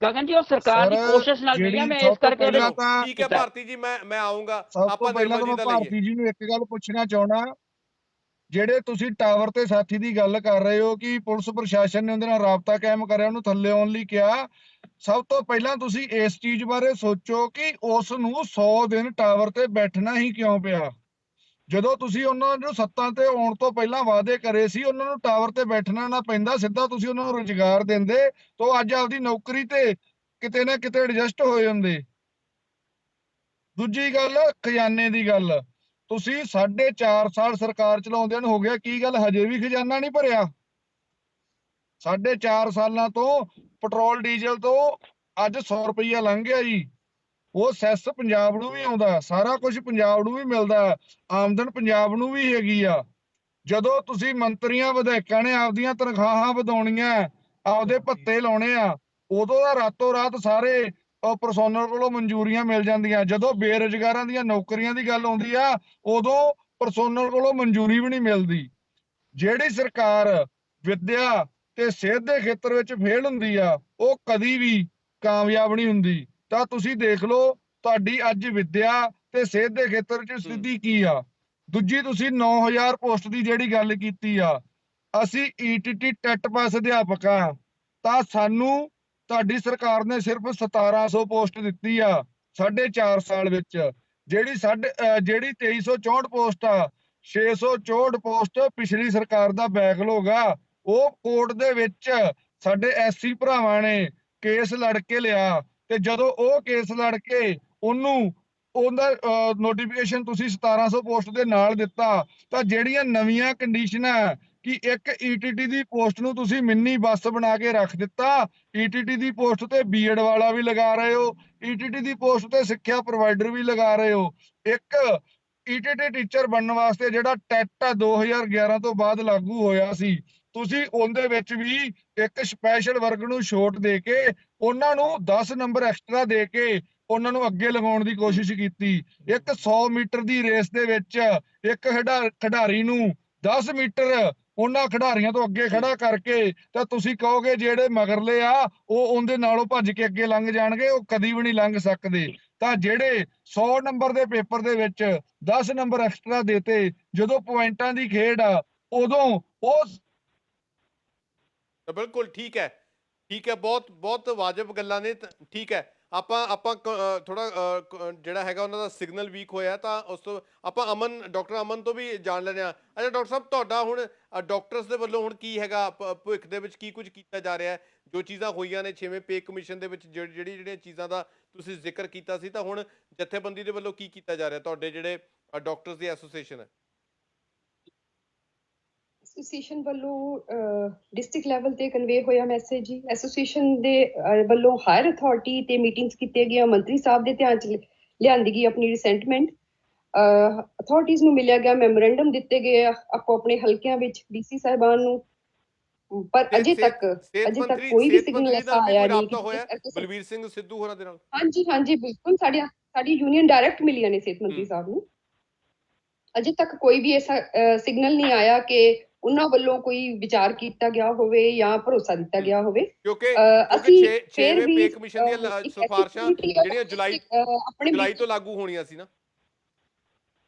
ਗਗਨ ਜੀ ਉਹ ਸਰਕਾਰ ਦੀ ਕੋਸ਼ਿਸ਼ ਨਾਲ ਮਿਲਿਆ, ਮੈਂ ਇਸ ਕਰਕੇ ਠੀਕ ਹੈ ਭਾਰਤੀ ਜੀ, ਮੈਂ ਆਉਂਗਾ। ਆਪਾਂ ਨਿਰਮਲ ਜੀ ਦਾ ਭਾਰਤੀ ਜੀ ਨੂੰ ਇੱਕ ਗੱਲ ਪੁੱਛਣਾ ਚਾਹੁੰਦਾ, ਜਿਹੜੇ ਤੁਸੀਂ ਟਾਵਰ ਤੇ ਸਾਥੀ ਦੀ ਗੱਲ ਕਰ ਰਹੇ ਹੋ ਕਿ ਪੁਲਿਸ ਪ੍ਰਸ਼ਾਸਨ ਨੇ ਉਹਦੇ ਨਾਲ ਰਾਬਤਾ ਕਾਇਮ ਕਰਿਆ, ਉਹਨੂੰ ਥੱਲੇ ਆਉਣ ਲਈ ਕਿਹਾ, ਸਭ ਤੋਂ ਪਹਿਲਾਂ ਤੁਸੀਂ ਇਸ ਚੀਜ਼ ਬਾਰੇ ਸੋਚੋ ਕਿ ਉਸ ਨੂੰ 100 ਦਿਨ ਟਾਵਰ ਤੇ ਬੈਠਣਾ ਹੀ ਕਿਉਂ ਪਿਆ। ਜਦੋਂ ਤੁਸੀਂ ਉਹਨਾਂ ਨੂੰ ਸੱਤਾ ਤੇ ਆਉਣ ਤੋਂ ਪਹਿਲਾਂ ਵਾਅਦੇ ਕਰੇ ਸੀ, ਉਹਨਾਂ ਨੂੰ ਟਾਵਰ ਤੇ ਬੈਠਣਾ ਨਾ ਪੈਂਦਾ, ਸਿੱਧਾ ਤੁਸੀਂ ਉਹਨਾਂ ਨੂੰ ਰੁਜ਼ਗਾਰ ਦਿੰਦੇ ਤਾਂ ਅੱਜ ਆਪਦੀ ਨੌਕਰੀ ਤੇ ਕਿਤੇ ਨਾ ਕਿਤੇ ਐਡਜਸਟ ਹੋ ਜਾਂਦੇ। ਦੂਜੀ ਗੱਲ ਖਜ਼ਾਨੇ ਦੀ ਗੱਲ, ਤੁਸੀਂ 4.5 ਸਾਲ ਸਰਕਾਰ ਚਲਾਉਂਦਿਆਂ ਨੂੰ ਹੋ ਗਿਆ, ਕੀ ਗੱਲ ਹਜੇ ਵੀ ਖਜ਼ਾਨਾ ਨਹੀਂ ਭਰਿਆ? 4.5 ਸਾਲਾਂ ਤੋਂ ਪੈਟਰੋਲ ਡੀਜ਼ਲ ਤੋਂ ਅੱਜ 100 ਰੁਪਈਆ ਲੰਘ ਗਿਆ ਜੀ। ਉਹ ਸੈਸ ਪੰਜਾਬ ਨੂੰ ਵੀ ਆਉਂਦਾ, ਸਾਰਾ ਕੁਝ ਪੰਜਾਬ ਨੂੰ ਵੀ ਮਿਲਦਾ, ਆਮਦਨ ਪੰਜਾਬ ਨੂੰ ਵੀ ਹੈਗੀ ਆ। ਜਦੋਂ ਤੁਸੀਂ ਮੰਤਰੀਆਂ ਵਿਧਾਇਕਾਂ ਨੇ ਆਪਦੀਆਂ ਤਨਖਾਹਾਂ ਵਧਾਉਣੀਆਂ, ਆਪਦੇ ਭੱਤੇ ਲਾਉਣੇ ਆ, ਉਦੋਂ ਦਾ ਰਾਤੋਂ ਰਾਤ ਸਾਰੇ ਪਰਸੋਨਲ ਕੋਲੋਂ ਮਨਜ਼ੂਰੀਆਂ ਮਿਲ ਜਾਂਦੀਆਂ। ਜਦੋਂ ਬੇਰੁਜ਼ਗਾਰਾਂ ਦੀਆਂ ਨੌਕਰੀਆਂ ਦੀ ਗੱਲ ਆਉਂਦੀ ਆ, ਉਦੋਂ ਪਰਸੋਨਲ ਕੋਲੋਂ ਮਨਜ਼ੂਰੀ ਵੀ ਨਹੀਂ ਮਿਲਦੀ। ਜਿਹੜੀ ਸਰਕਾਰ ਵਿੱਦਿਆ ਤੇ ਸਿਹਤ ਦੇ ਖੇਤਰ ਵਿੱਚ ਫੇਲ ਹੁੰਦੀ ਆ, ਉਹ ਕਦੀ ਵੀ ਕਾਮਯਾਬ ਨਹੀਂ ਹੁੰਦੀ। ਤਾਂ ਤੁਸੀਂ ਦੇਖ ਲਓ ਤੁਹਾਡੀ ਅੱਜ ਵਿੱਦਿਆ ਤੇ ਸਿਹਤ ਦੇ ਖੇਤਰ 'ਚ ਸਥਿਤੀ ਕੀ ਆ। ਦੂਜੀ ਤੁਸੀਂ 9000 ਪੋਸਟ ਦੀ ਜਿਹੜੀ ਗੱਲ ਕੀਤੀ ਆ, ਅਸੀਂ ਈਟੀਟੀ ਟੈਟ ਪਾਸ ਅਧਿਆਪਕ ਆ, ਤਾਂ ਸਾਨੂੰ ਤੁਹਾਡੀ ਸਰਕਾਰ ਨੇ ਸਿਰਫ 1700 ਪੋਸਟ ਦਿੱਤੀ ਆ 4.5 ਸਾਲ ਵਿੱਚ। ਜਿਹੜੀ 2364 ਪੋਸਟ ਆ, 664 ਪੋਸਟ ਪਿਛਲੀ ਸਰਕਾਰ ਦਾ ਬੈਕਲੌਗ ਆ। ਉਹ ਕੋਰਟ ਦੇ ਵਿੱਚ ਸਾਡੇ ਐਸਸੀ ਭਰਾਵਾਂ ਨੇ ਕੇਸ ਲੜ ਕੇ ਲਿਆ, ਤੇ ਜਦੋਂ ਉਹ ਕੇਸ ਲੜ ਕੇ ਉਹਦਾ ਨੋਟੀਫਿਕੇਸ਼ਨ ਤੁਸੀਂ 1700 ਪੋਸਟ ਦੇ ਨਾਲ ਦਿੱਤਾ, ਤਾਂ ਜਿਹੜੀਆਂ ਨਵੀਆਂ ਕੰਡੀਸ਼ਨਾਂ ਕਿ ਇੱਕ ਈਟੀਟੀ ਦੀ ਪੋਸਟ ਨੂੰ ਤੁਸੀਂ ਮਿੰਨੀ ਬੱਸ ਬਣਾ ਕੇ ਰੱਖ ਦਿੱਤਾ, ਈਟੀਟੀ ਦੀ ਪੋਸਟ ਤੇ ਬੀਐਡ ਵਾਲਾ ਵੀ ਲਗਾ ਰਹੇ ਹੋ, ਈਟੀਟੀ ਦੀ ਪੋਸਟ ਤੇ ਸਿੱਖਿਆ ਪ੍ਰੋਵਾਈਡਰ ਵੀ ਲਗਾ ਰਹੇ ਹੋ। ਇੱਕ ਈਟੀਟੀ ਟੀਚਰ ਬਣਨ ਵਾਸਤੇ ਜਿਹੜਾ ਟੈਟ 2011 ਤੋਂ ਬਾਅਦ ਲਾਗੂ ਹੋਇਆ ਸੀ, ਤੁਸੀਂ ਉਹਦੇ ਵਿੱਚ ਵੀ ਇੱਕ ਸਪੈਸ਼ਲ ਵਰਗ ਨੂੰ ਛੋਟ ਦੇ ਕੇ ਉਹਨਾਂ ਨੂੰ 10 ਨੰਬਰ ਐਕਸਟਰਾ ਦੇ ਕੇ ਉਹਨਾਂ ਨੂੰ ਅੱਗੇ ਲਗਾਉਣ ਦੀ ਕੋਸ਼ਿਸ਼ ਕੀਤੀ। ਇੱਕ 100 ਮੀਟਰ ਦੀ ਰੇਸ ਦੇ ਵਿੱਚ ਇੱਕ ਖਿਡਾਰੀ ਨੂੰ 10 ਮੀਟਰ ਉਹਨਾਂ ਖਿਡਾਰੀਆਂ ਤੋਂ ਅੱਗੇ ਖੜਾ ਕਰਕੇ ਤਾਂ ਤੁਸੀਂ ਕਹੋਗੇ ਜਿਹੜੇ ਮਗਰਲੇ ਆ ਉਹ ਉਹਦੇ ਨਾਲੋਂ ਭੱਜ ਕੇ ਅੱਗੇ ਲੰਘ ਜਾਣਗੇ, ਉਹ ਕਦੀ ਵੀ ਨਹੀਂ ਲੰਘ ਸਕਦੇ। ਤਾਂ ਜਿਹੜੇ 100 ਨੰਬਰ ਦੇ ਪੇਪਰ ਦੇ ਵਿੱਚ 10 ਨੰਬਰ ਐਕਸਟਰਾ ਦੇਤੇ, ਜਦੋਂ ਪੁਆਇੰਟਾਂ ਦੀ ਖੇਡ ਆ ਉਦੋਂ ਉਹ ਬਿਲਕੁਲ ਠੀਕ ਹੈ, ਠੀਕ ਹੈ, ਬਹੁਤ ਬਹੁਤ ਵਾਜਬ ਗੱਲਾਂ ਨੇ। ਠੀਕ ਹੈ, ਆਪਾਂ ਥੋੜਾ ਜਿਹੜਾ ਹੈਗਾ ਉਹਨਾਂ ਦਾ ਸਿਗਨਲ ਵੀਕ ਹੋਇਆ, ਤਾਂ ਉਸ ਤੋਂ ਆਪਾਂ ਡਾਕਟਰ ਅਮਨ ਤੋਂ ਵੀ ਜਾਣ ਲੈਂਦੇ ਹਾਂ। ਅੱਛਾ ਡਾਕਟਰ ਸਾਹਿਬ, ਤੁਹਾਡਾ ਹੁਣ ਡਾਕਟਰਸ ਦੇ ਵੱਲੋਂ ਹੁਣ ਕੀ ਹੈਗਾ ਭਵਿੱਖ ਦੇ ਵਿੱਚ, ਕੀ ਕੁਝ ਕੀਤਾ ਜਾ ਰਿਹਾ ਹੈ? ਜੋ ਚੀਜ਼ਾਂ ਹੋਈਆਂ ਨੇ 6ਵੇਂ ਪੇ ਕਮਿਸ਼ਨ ਦੇ ਵਿੱਚ, ਜਿਹੜੀਆਂ ਚੀਜ਼ਾਂ ਦਾ ਤੁਸੀਂ ਜ਼ਿਕਰ ਕੀਤਾ ਸੀ, ਤਾਂ ਹੁਣ ਜਥੇਬੰਦੀ ਦੇ ਵੱਲੋਂ ਕੀ ਕੀਤਾ ਜਾ ਰਿਹਾ, ਤੁਹਾਡੇ ਜਿਹੜੇ ਡਾਕਟਰਸ ਦੀ ਐਸੋਸੀਏਸ਼ਨ ਹੈ? ਐਸੋਸੀਏਸ਼ਨ ਵੱਲੋਂ ਡਿਸਟ੍ਰਿਕਟ ਲੈਵਲ ਤੇ ਕਨਵੇ ਹੋਇਆ ਮੈਸੇਜ ਜੀ। ਐਸੋਸੀਏਸ਼ਨ ਦੇ ਵੱਲੋਂ ਹਾਇਰ ਅਥਾਰਟੀ ਤੇ ਮੀਟਿੰਗਸ ਕੀਤੀਆਂ ਗਈਆਂ, ਮੰਤਰੀ ਸਾਹਿਬ ਦੇ ਧਿਆਨ 'ਚ ਲਿਆਂਦੀ ਗਈ ਆਪਣੀ ਰਿਸੈਂਟਮੈਂਟ। ਅਥਾਰਟੀਜ਼ ਨੂੰ ਮਿਲਿਆ ਗਿਆ, ਮੈਮੋਰੈਂਡਮ ਦਿੱਤੇ ਗਏ ਆਪੋ ਆਪਣੇ ਹਲਕਿਆਂ ਵਿੱਚ ਡੀਸੀ ਸਾਹਿਬਾਨ ਨੂੰ, ਪਰ ਅਜੇ ਤੱਕ ਕੋਈ ਵੀ ਸਿਗਨਲ ਐਸਾ ਆਇਆ ਨਹੀਂ ਕਿ ਬਲਵੀਰ ਸਿੰਘ ਸਿੱਧੂ ਹੋਰਾਂ ਦੇ ਨਾਲ। ਹਾਂਜੀ ਬਿਲਕੁਲ, ਸਾਡੀ ਯੂਨੀਅਨ ਡਾਇਰੈਕਟ ਮਿਲੀਆਂ ਨੇ ਸਿਹਤ ਮੰਤਰੀ ਸਾਹਿਬ ਨੂੰ। ਅਜੇ ਤੱਕ ਕੋਈ ਵੀ ਐਸਾ ਸਿਗਨਲ ਨਹੀਂ ਆਇਆ ਕਿ ਉਹਨਾਂ ਵੱਲੋਂ ਕੋਈ ਵਿਚਾਰ ਕੀਤਾ ਗਿਆ ਹੋਵੇ ਜਾਂ ਭਰੋਸਾ ਦਿੱਤਾ ਗਿਆ ਹੋਵੇ। ਕਿਉਂਕਿ ਅਸੀਂ 6ਵੇਂ ਪੇ ਕਮਿਸ਼ਨ ਦੀਆਂ ਸਿਫਾਰਸ਼ਾਂ ਜਿਹੜੀਆਂ ਜੁਲਾਈ ਤੋਂ ਲਾਗੂ ਹੋਣੀਆਂ ਸੀ ਨਾ।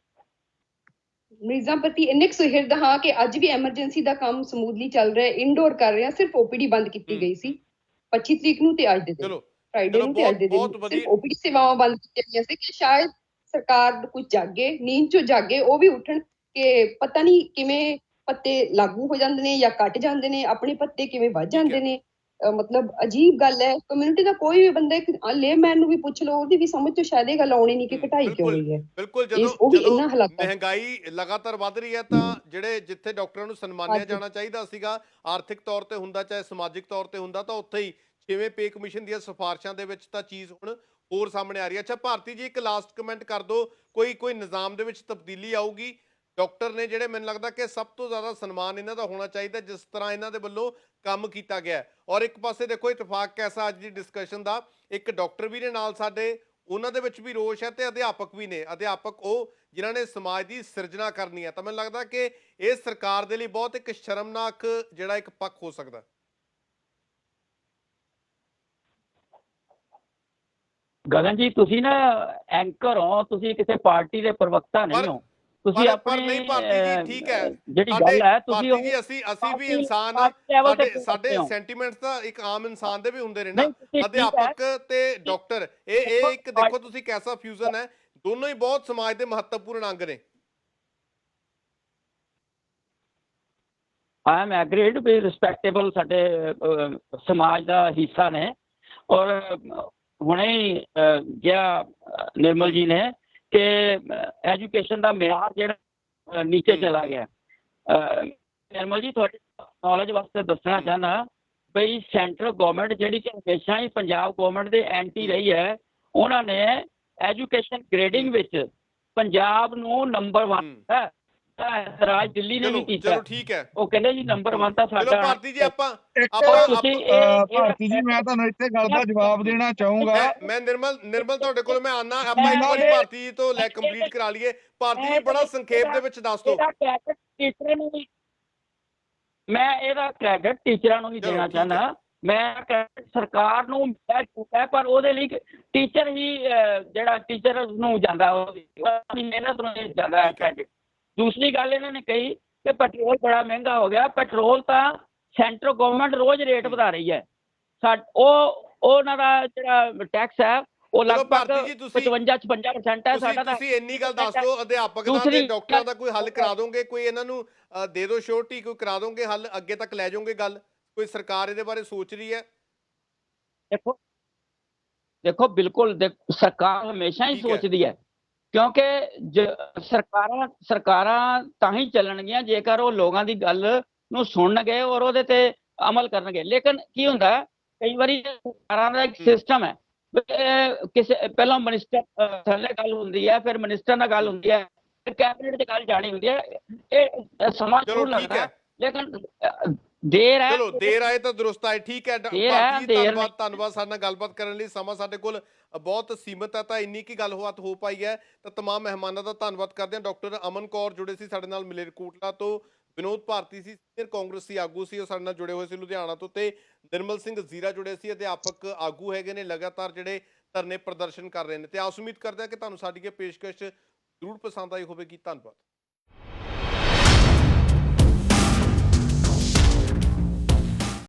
ਮਰੀਜ਼ਾਂ ਪ੍ਰਤੀ ਇੰਨੇ ਸੁਹਿਰਦ ਹਾਂ ਕਿ ਅੱਜ ਵੀ ਐਮਰਜੈਂਸੀ ਦਾ ਕੰਮ ਸਮੂਥਲੀ ਚੱਲ ਰਿਹਾ, ਇਨਡੋਰ ਕਰ ਰਹੇ ਹਾਂ। ਸਿਰਫ ਓਪੀਡੀ ਬੰਦ ਕੀਤੀ ਗਈ ਸੀ 25 ਤਰੀਕ ਨੂੰ ਤੇ ਅੱਜ ਦੇ ਦਿਨ, ਫਰਾਈਡੇ ਨੂੰ ਤੇ ਅੱਜ ਦੇ ਦਿਨ ਸਿਰਫ ਓਪੀਡੀ ਸੇਵਾਵਾਂ ਬੰਦ ਕੀਤੀਆਂ ਗਈਆਂ ਸੀ ਕਿ ਸ਼ਾਇਦ ਸਰਕਾਰ ਕੁਝ ਜਾਗੇ, ਨੀਂਦ ਚੋਂ ਜਾਗੇ, ਉਹ ਵੀ ਉੱਠਣ ਕਿ ਪਤਾ ਨਹੀਂ ਕਿਵੇਂ ਪੱਤੇ ਲਾਗੂ ਹੋ ਜਾਂਦੇ ਨੇ ਜਾਂ ਕੱਟ ਜਾਂਦੇ ਨੇ, ਆਪਣੇ ਪੱਤੇ ਕਿਵੇਂ ਵੱਧ ਜਾਂਦੇ ਨੇ। ਮਤਲਬ ਅਜੀਬ ਗੱਲ ਹੈ। ਕਮਿਊਨਿਟੀ ਦਾ ਕੋਈ ਵੀ ਬੰਦਾ, ਇੱਕ ਲੇਮੈਨ ਨੂੰ ਵੀ ਪੁੱਛ ਲਓ, ਉਹਦੀ ਵੀ ਸਮਝ ਤੋਂ ਸ਼ਾਇਦ ਇਹ ਗੱਲ ਆਉਣੀ ਨਹੀਂ ਕਿ ਘਟਾਈ ਕਿਉਂ ਗਈ ਹੈ। ਬਿਲਕੁਲ, ਜਦੋਂ ਮਹਿੰਗਾਈ ਲਗਾਤਾਰ ਵੱਧ ਰਹੀ ਹੈ, ਤਾਂ ਜਿੱਥੇ ਡਾਕਟਰਾਂ ਨੂੰ ਸਨਮਾਨਿਆ ਜਾਣਾ ਚਾਹੀਦਾ ਸੀਗਾ, ਆਰਥਿਕ ਤੌਰ ਤੇ ਹੁੰਦਾ ਚਾਹੇ ਸਮਾਜਿਕ ਤੌਰ ਤੇ ਹੁੰਦਾ, ਤਾਂ ਉੱਥੇ ਹੀ 6ਵੇਂ ਪੇ ਕਮਿਸ਼ਨ ਦੀਆਂ ਸਿਫਾਰਸ਼ਾਂ ਦੇ ਵਿੱਚ ਤਾਂ ਚੀਜ਼ ਹੁਣ ਹੋਰ ਸਾਹਮਣੇ ਆ ਰਹੀ ਹੈ। ਅੱਛਾ ਭਾਰਤੀ ਜੀ, ਇੱਕ ਲਾਸਟ ਕਮੈਂਟ ਕਰ ਦਿਓ, ਕੋਈ ਨਿਜ਼ਾਮ ਦੇ ਵਿੱਚ ਤਬਦੀਲੀ ਆਊਗੀ? ਡਾਕਟਰ ਨੇ ਜਿਹੜੇ, ਮੈਨੂੰ ਲੱਗਦਾ ਕਿ ਸਭ ਤੋਂ ਜ਼ਿਆਦਾ ਸਨਮਾਨ ਇਹਨਾਂ ਦਾ ਹੋਣਾ ਚਾਹੀਦਾ ਜਿਸ ਤਰ੍ਹਾਂ ਇਹਨਾਂ ਦੇ ਵੱਲੋਂ ਕੰਮ ਕੀਤਾ ਗਿਆ। ਔਰ ਇੱਕ ਪਾਸੇ ਦੇਖੋ ਇਤਫਾਕ ਕੈਸਾ ਅੱਜ ਦੀ ਡਿਸਕਸ਼ਨ ਦਾ, ਇੱਕ ਡਾਕਟਰ ਵੀ ਨੇ ਨਾਲ ਸਾਡੇ, ਉਹਨਾਂ ਦੇ ਵਿੱਚ ਵੀ ਰੋਸ਼ ਹੈ, ਤੇ ਅਧਿਆਪਕ ਵੀ ਨੇ। ਅਧਿਆਪਕ ਉਹ ਜਿਨ੍ਹਾਂ ਨੇ ਸਮਾਜ ਦੀ ਸਿਰਜਣਾ ਕਰਨੀ ਹੈ। ਤਾਂ ਮੈਨੂੰ ਲੱਗਦਾ ਕਿ ਇਹ ਸਰਕਾਰ ਦੇ ਲਈ ਬਹੁਤ ਇੱਕ ਸ਼ਰਮਨਾਕ ਜਿਹੜਾ ਇੱਕ ਪੱਖ ਹੋ ਸਕਦਾ। ਗਗਨ ਜੀ, ਤੁਸੀਂ ਨਾ ਐਂਕਰ ਹੋ, ਤੁਸੀਂ ਕਿਸੇ ਪਾਰਟੀ ਦੇ ਪ੍ਰਵਕਤਾ ਨਹੀਂ ਹੋ। ਤੁਸੀਂ ਆਪਣੀ ਠੀਕ ਹੈ, ਜਿਹੜੀ ਗੱਲ ਹੈ ਤੁਸੀਂ ਅਸੀਂ ਵੀ ਇਨਸਾਨ, ਸਾਡੇ ਸੈਂਟੀਮੈਂਟਸ ਤਾਂ ਇੱਕ ਆਮ ਇਨਸਾਨ ਦੇ ਵੀ ਹੁੰਦੇ ਨੇ ਨਾ। ਅਧਿਆਪਕ ਤੇ ਡਾਕਟਰ, ਇਹ ਇੱਕ ਦੇਖੋ ਤੁਸੀਂ ਕੈਸਾ ਫਿਊਜ਼ਨ ਹੈ, ਦੋਨੋਂ ਹੀ ਬਹੁਤ ਸਮਾਜ ਦੇ ਮਹੱਤਵਪੂਰਨ ਅੰਗ ਨੇ। ਆਈ ਐਮ ਐਗਰੀਡ ਵੀ ਰਿਸਪੈਕਟੇਬਲ ਸਾਡੇ ਸਮਾਜ ਦਾ ਹਿੱਸਾ ਨੇ। ਔਰ ਹੁਣੇ ਕਿਹਾ ਨਿਰਮਲ ਜੀ ਨੇ ਕਿ ਐਜੂਕੇਸ਼ਨ ਦਾ ਮਿਆਰ ਜਿਹੜਾ ਨੀਚੇ ਚਲਾ ਗਿਆ। ਨਿਰਮਲ ਜੀ, ਤੁਹਾਡੀ ਨੌਲੇਜ ਵਾਸਤੇ ਦੱਸਣਾ ਚਾਹੁੰਦਾ ਬਈ ਸੈਂਟਰਲ ਗਵਰਨਮੈਂਟ ਜਿਹੜੀ ਕਿ ਹਮੇਸ਼ਾ ਹੀ ਪੰਜਾਬ ਗਵਰਨਮੈਂਟ ਦੇ ਐਂਟੀ ਰਹੀ ਹੈ, ਉਹਨਾਂ ਨੇ ਐਜੂਕੇਸ਼ਨ ਗ੍ਰੇਡਿੰਗ ਵਿੱਚ ਪੰਜਾਬ ਨੂੰ ਨੰਬਰ 1 ਹੈ। ਰਾਜ ਦਿੱਲੀ ਨੇ ਵੀ ਕੀਤਾ। ਚਲੋ ਠੀਕ ਹੈ, ਉਹ ਕਹਿੰਦੇ ਜੀ ਨੰਬਰ 1 ਤਾਂ ਸਾਡਾ। ਭਾਰਤੀ ਜੀ, ਭਾਰਤੀ ਜੀ, ਮੈਂ ਤੁਹਾਨੂੰ ਇੱਥੇ ਗੱਲ ਦਾ ਜਵਾਬ ਦੇਣਾ ਚਾਹੂੰਗਾ। ਮੈਂ ਨਿਰਮਲ ਤੁਹਾਡੇ ਕੋਲ ਮੈਂ ਆਨਾ, ਆਪਾਂ ਇੱਕ ਵਾਰੀ ਭਾਰਤੀ ਜੀ ਤੋਂ ਲੈ ਕੰਪਲੀਟ ਕਰਾ ਲਈਏ। ਭਾਰਤੀ ਜੀ, ਬੜਾ ਸੰਖੇਪ ਦੇ ਵਿੱਚ ਦੱਸ ਦਿਓ। ਮੈਂ ਇਹਦਾ ਕ੍ਰੈਡਿਟ ਟੀਚਰਾਂ ਨੂੰ ਵੀ ਚਲੋ, ਦੇਣਾ ਠੀਕ ਹੈ। ਚਾਹੁੰਦਾ। ਮੈਂ credit ਸਰਕਾਰ ਨੂੰ ਮਿਲਿਆ ਚੁੱਕਾ ਹੈ, ਪਰ ਉਹਦੇ ਲਈ ਟੀਚਰ ਹੀ ਜਿਹੜਾ ਟੀਚਰ ਨੂੰ ਜਾਂਦਾ ਉਹਦੀ ਮਿਹਨਤ ਨੂੰ ਨਹੀਂ ਜਾਂਦਾ ਹੈ ਠੀਕ ਹੈ। credit। ਦੂਸਰੀ ਗੱਲ ਇਹਨਾਂ ਨੇ ਕਹੀ ਕਿ ਪੈਟਰੋਲ ਬੜਾ ਮਹਿੰਗਾ ਹੋ ਗਿਆ। ਪੈਟਰੋਲ ਤਾਂ ਸੈਂਟਰਲ ਗਵਰਨਮੈਂਟ ਰੋਜ਼ ਰੇਟ ਵਧਾ ਰਹੀ ਹੈ। ਉਹਨਾਂ ਦਾ ਜਿਹੜਾ ਟੈਕਸ ਹੈ ਉਹ ਚਲੋ ਲਗਭਗ ਭਾਰਤੀ ਜੀ, ਤੁਸੀਂ 55-56% ਹੈ। ਸਾਡਾ ਤਾਂ ਤੁਸੀਂ ਇੰਨੀ ਗੱਲ ਦੱਸ ਦਿਓ, ਅਧਿਆਪਕ ਦਾ ਤੇ ਦੂਸਰੀ ਡਾਕਟਰਾਂ ਦਾ ਕੋਈ ਹੱਲ ਕਰਾ ਦੋਗੇ? ਕੋਈ ਇਹਨਾਂ ਨੂੰ ਦੇ ਦਿਓ ਸ਼ੋਰਟੀ, ਕੋਈ ਕਰਾ ਦੋਗੇ ਹੱਲ, ਅੱਗੇ ਤੱਕ ਲੈ ਜਾਓਗੇ ਗੱਲ? ਕੋਈ ਸਰਕਾਰ ਇਹਦੇ ਬਾਰੇ ਸੋਚ ਰਹੀ ਹੈ? ਦੇਖੋ ਦੇਖੋ ਬਿਲਕੁਲ ਸਰਕਾਰ ਹਮੇਸ਼ਾ ਹੀ ਠੀਕ ਹੈ। ਸੋਚਦੀ ਹੈ, ਕਿਉਂਕਿ ਸਰਕਾਰਾਂ ਤਾਂ ਹੀ ਚੱਲਣਗੀਆਂ ਜੇਕਰ ਉਹ ਲੋਕਾਂ ਦੀ ਗੱਲ ਨੂੰ ਸੁਣਨਗੇ ਔਰ ਉਹਦੇ ਤੇ ਅਮਲ ਕਰਨਗੇ। ਲੇਕਿਨ ਕੀ ਹੁੰਦਾ ਹੈ, ਕਈ ਵਾਰੀ ਸਰਕਾਰਾਂ ਦਾ ਇੱਕ ਸਿਸਟਮ ਹੈ, ਕਿਸੇ ਪਹਿਲਾਂ ਮਿਨਿਸਟਰ ਥੱਲੇ ਗੱਲ ਹੁੰਦੀ ਹੈ, ਫਿਰ ਮਿਨਿਸਟਰ ਨਾਲ ਗੱਲ ਹੁੰਦੀ ਹੈ, ਫਿਰ ਕੈਬਨਿਟ 'ਚ ਗੱਲ ਜਾਣੀ ਹੁੰਦੀ ਹੈ। ਇਹ ਸਮਾਂ ਚਲੋ, ਜ਼ਰੂਰ ਠੀਕ ਲੱਗਦਾ ਹੈ। ਹੈ, ਲੇਕਿਨ ਦੇਰ ਹੈ। ਚਲੋ, ਦੇਰ ਆਏ ਤਾਂ ਦਰੁਸਤ ਆਏ। ਠੀਕ ਹੈ ਦੇਰ ਭਾਰਤੀ ਜੀ, ਦੇਰ ਧੰਨਵਾਦ ਸਾਡੇ ਨਾਲ ਗੱਲਬਾਤ ਕਰਨ ਲਈ। ਸਮਾਂ ਸਾਡੇ ਕੋਲ ਬਹੁਤ ਸੀਮਤ ਹੈ, ਤਾਂ ਇੰਨੀ ਕੀ ਗੱਲਬਾਤ ਹੋ ਪਾਈ ਹੈ। ਤਾਂ ਤਮਾਮ ਮਹਿਮਾਨਾਂ ਦਾ ਧੰਨਵਾਦ ਕਰਦੇ ਹਾਂ। ਡਾਕਟਰ ਅਮਨ ਕੌਰ ਜੁੜੇ ਸੀ ਸਾਡੇ ਨਾਲ ਮਲੇਰਕੋਟਲਾ ਤੋਂ, ਵਿਨੋਦ ਭਾਰਤੀ ਸੀ ਸੀਨੀਅਰ ਕਾਂਗਰਸੀ ਆਗੂ ਸੀ, ਉਹ ਸਾਡੇ ਨਾਲ ਜੁੜੇ ਹੋਏ ਸੀ ਲੁਧਿਆਣਾ ਤੋਂ, ਤੇ ਨਿਰਮਲ ਸਿੰਘ ਜ਼ੀਰਾ ਜੁੜੇ ਸੀ, ਅਧਿਆਪਕ ਆਗੂ ਹੈਗੇ ਨੇ, ਲਗਾਤਾਰ ਜਿਹੜੇ ਧਰਨੇ ਪ੍ਰਦਰਸ਼ਨ ਕਰ ਰਹੇ ਨੇ। ਤੇ ਆਸ ਉਮੀਦ ਕਰਦੇ ਹਾਂ ਕਿ ਤੁਹਾਨੂੰ ਸਾਡੀ ਇਹ ਪੇਸ਼ਕਸ਼ ਜ਼ਰੂਰ ਪਸੰਦ ਆਈ ਹੋਵੇਗੀ। ਧੰਨਵਾਦ।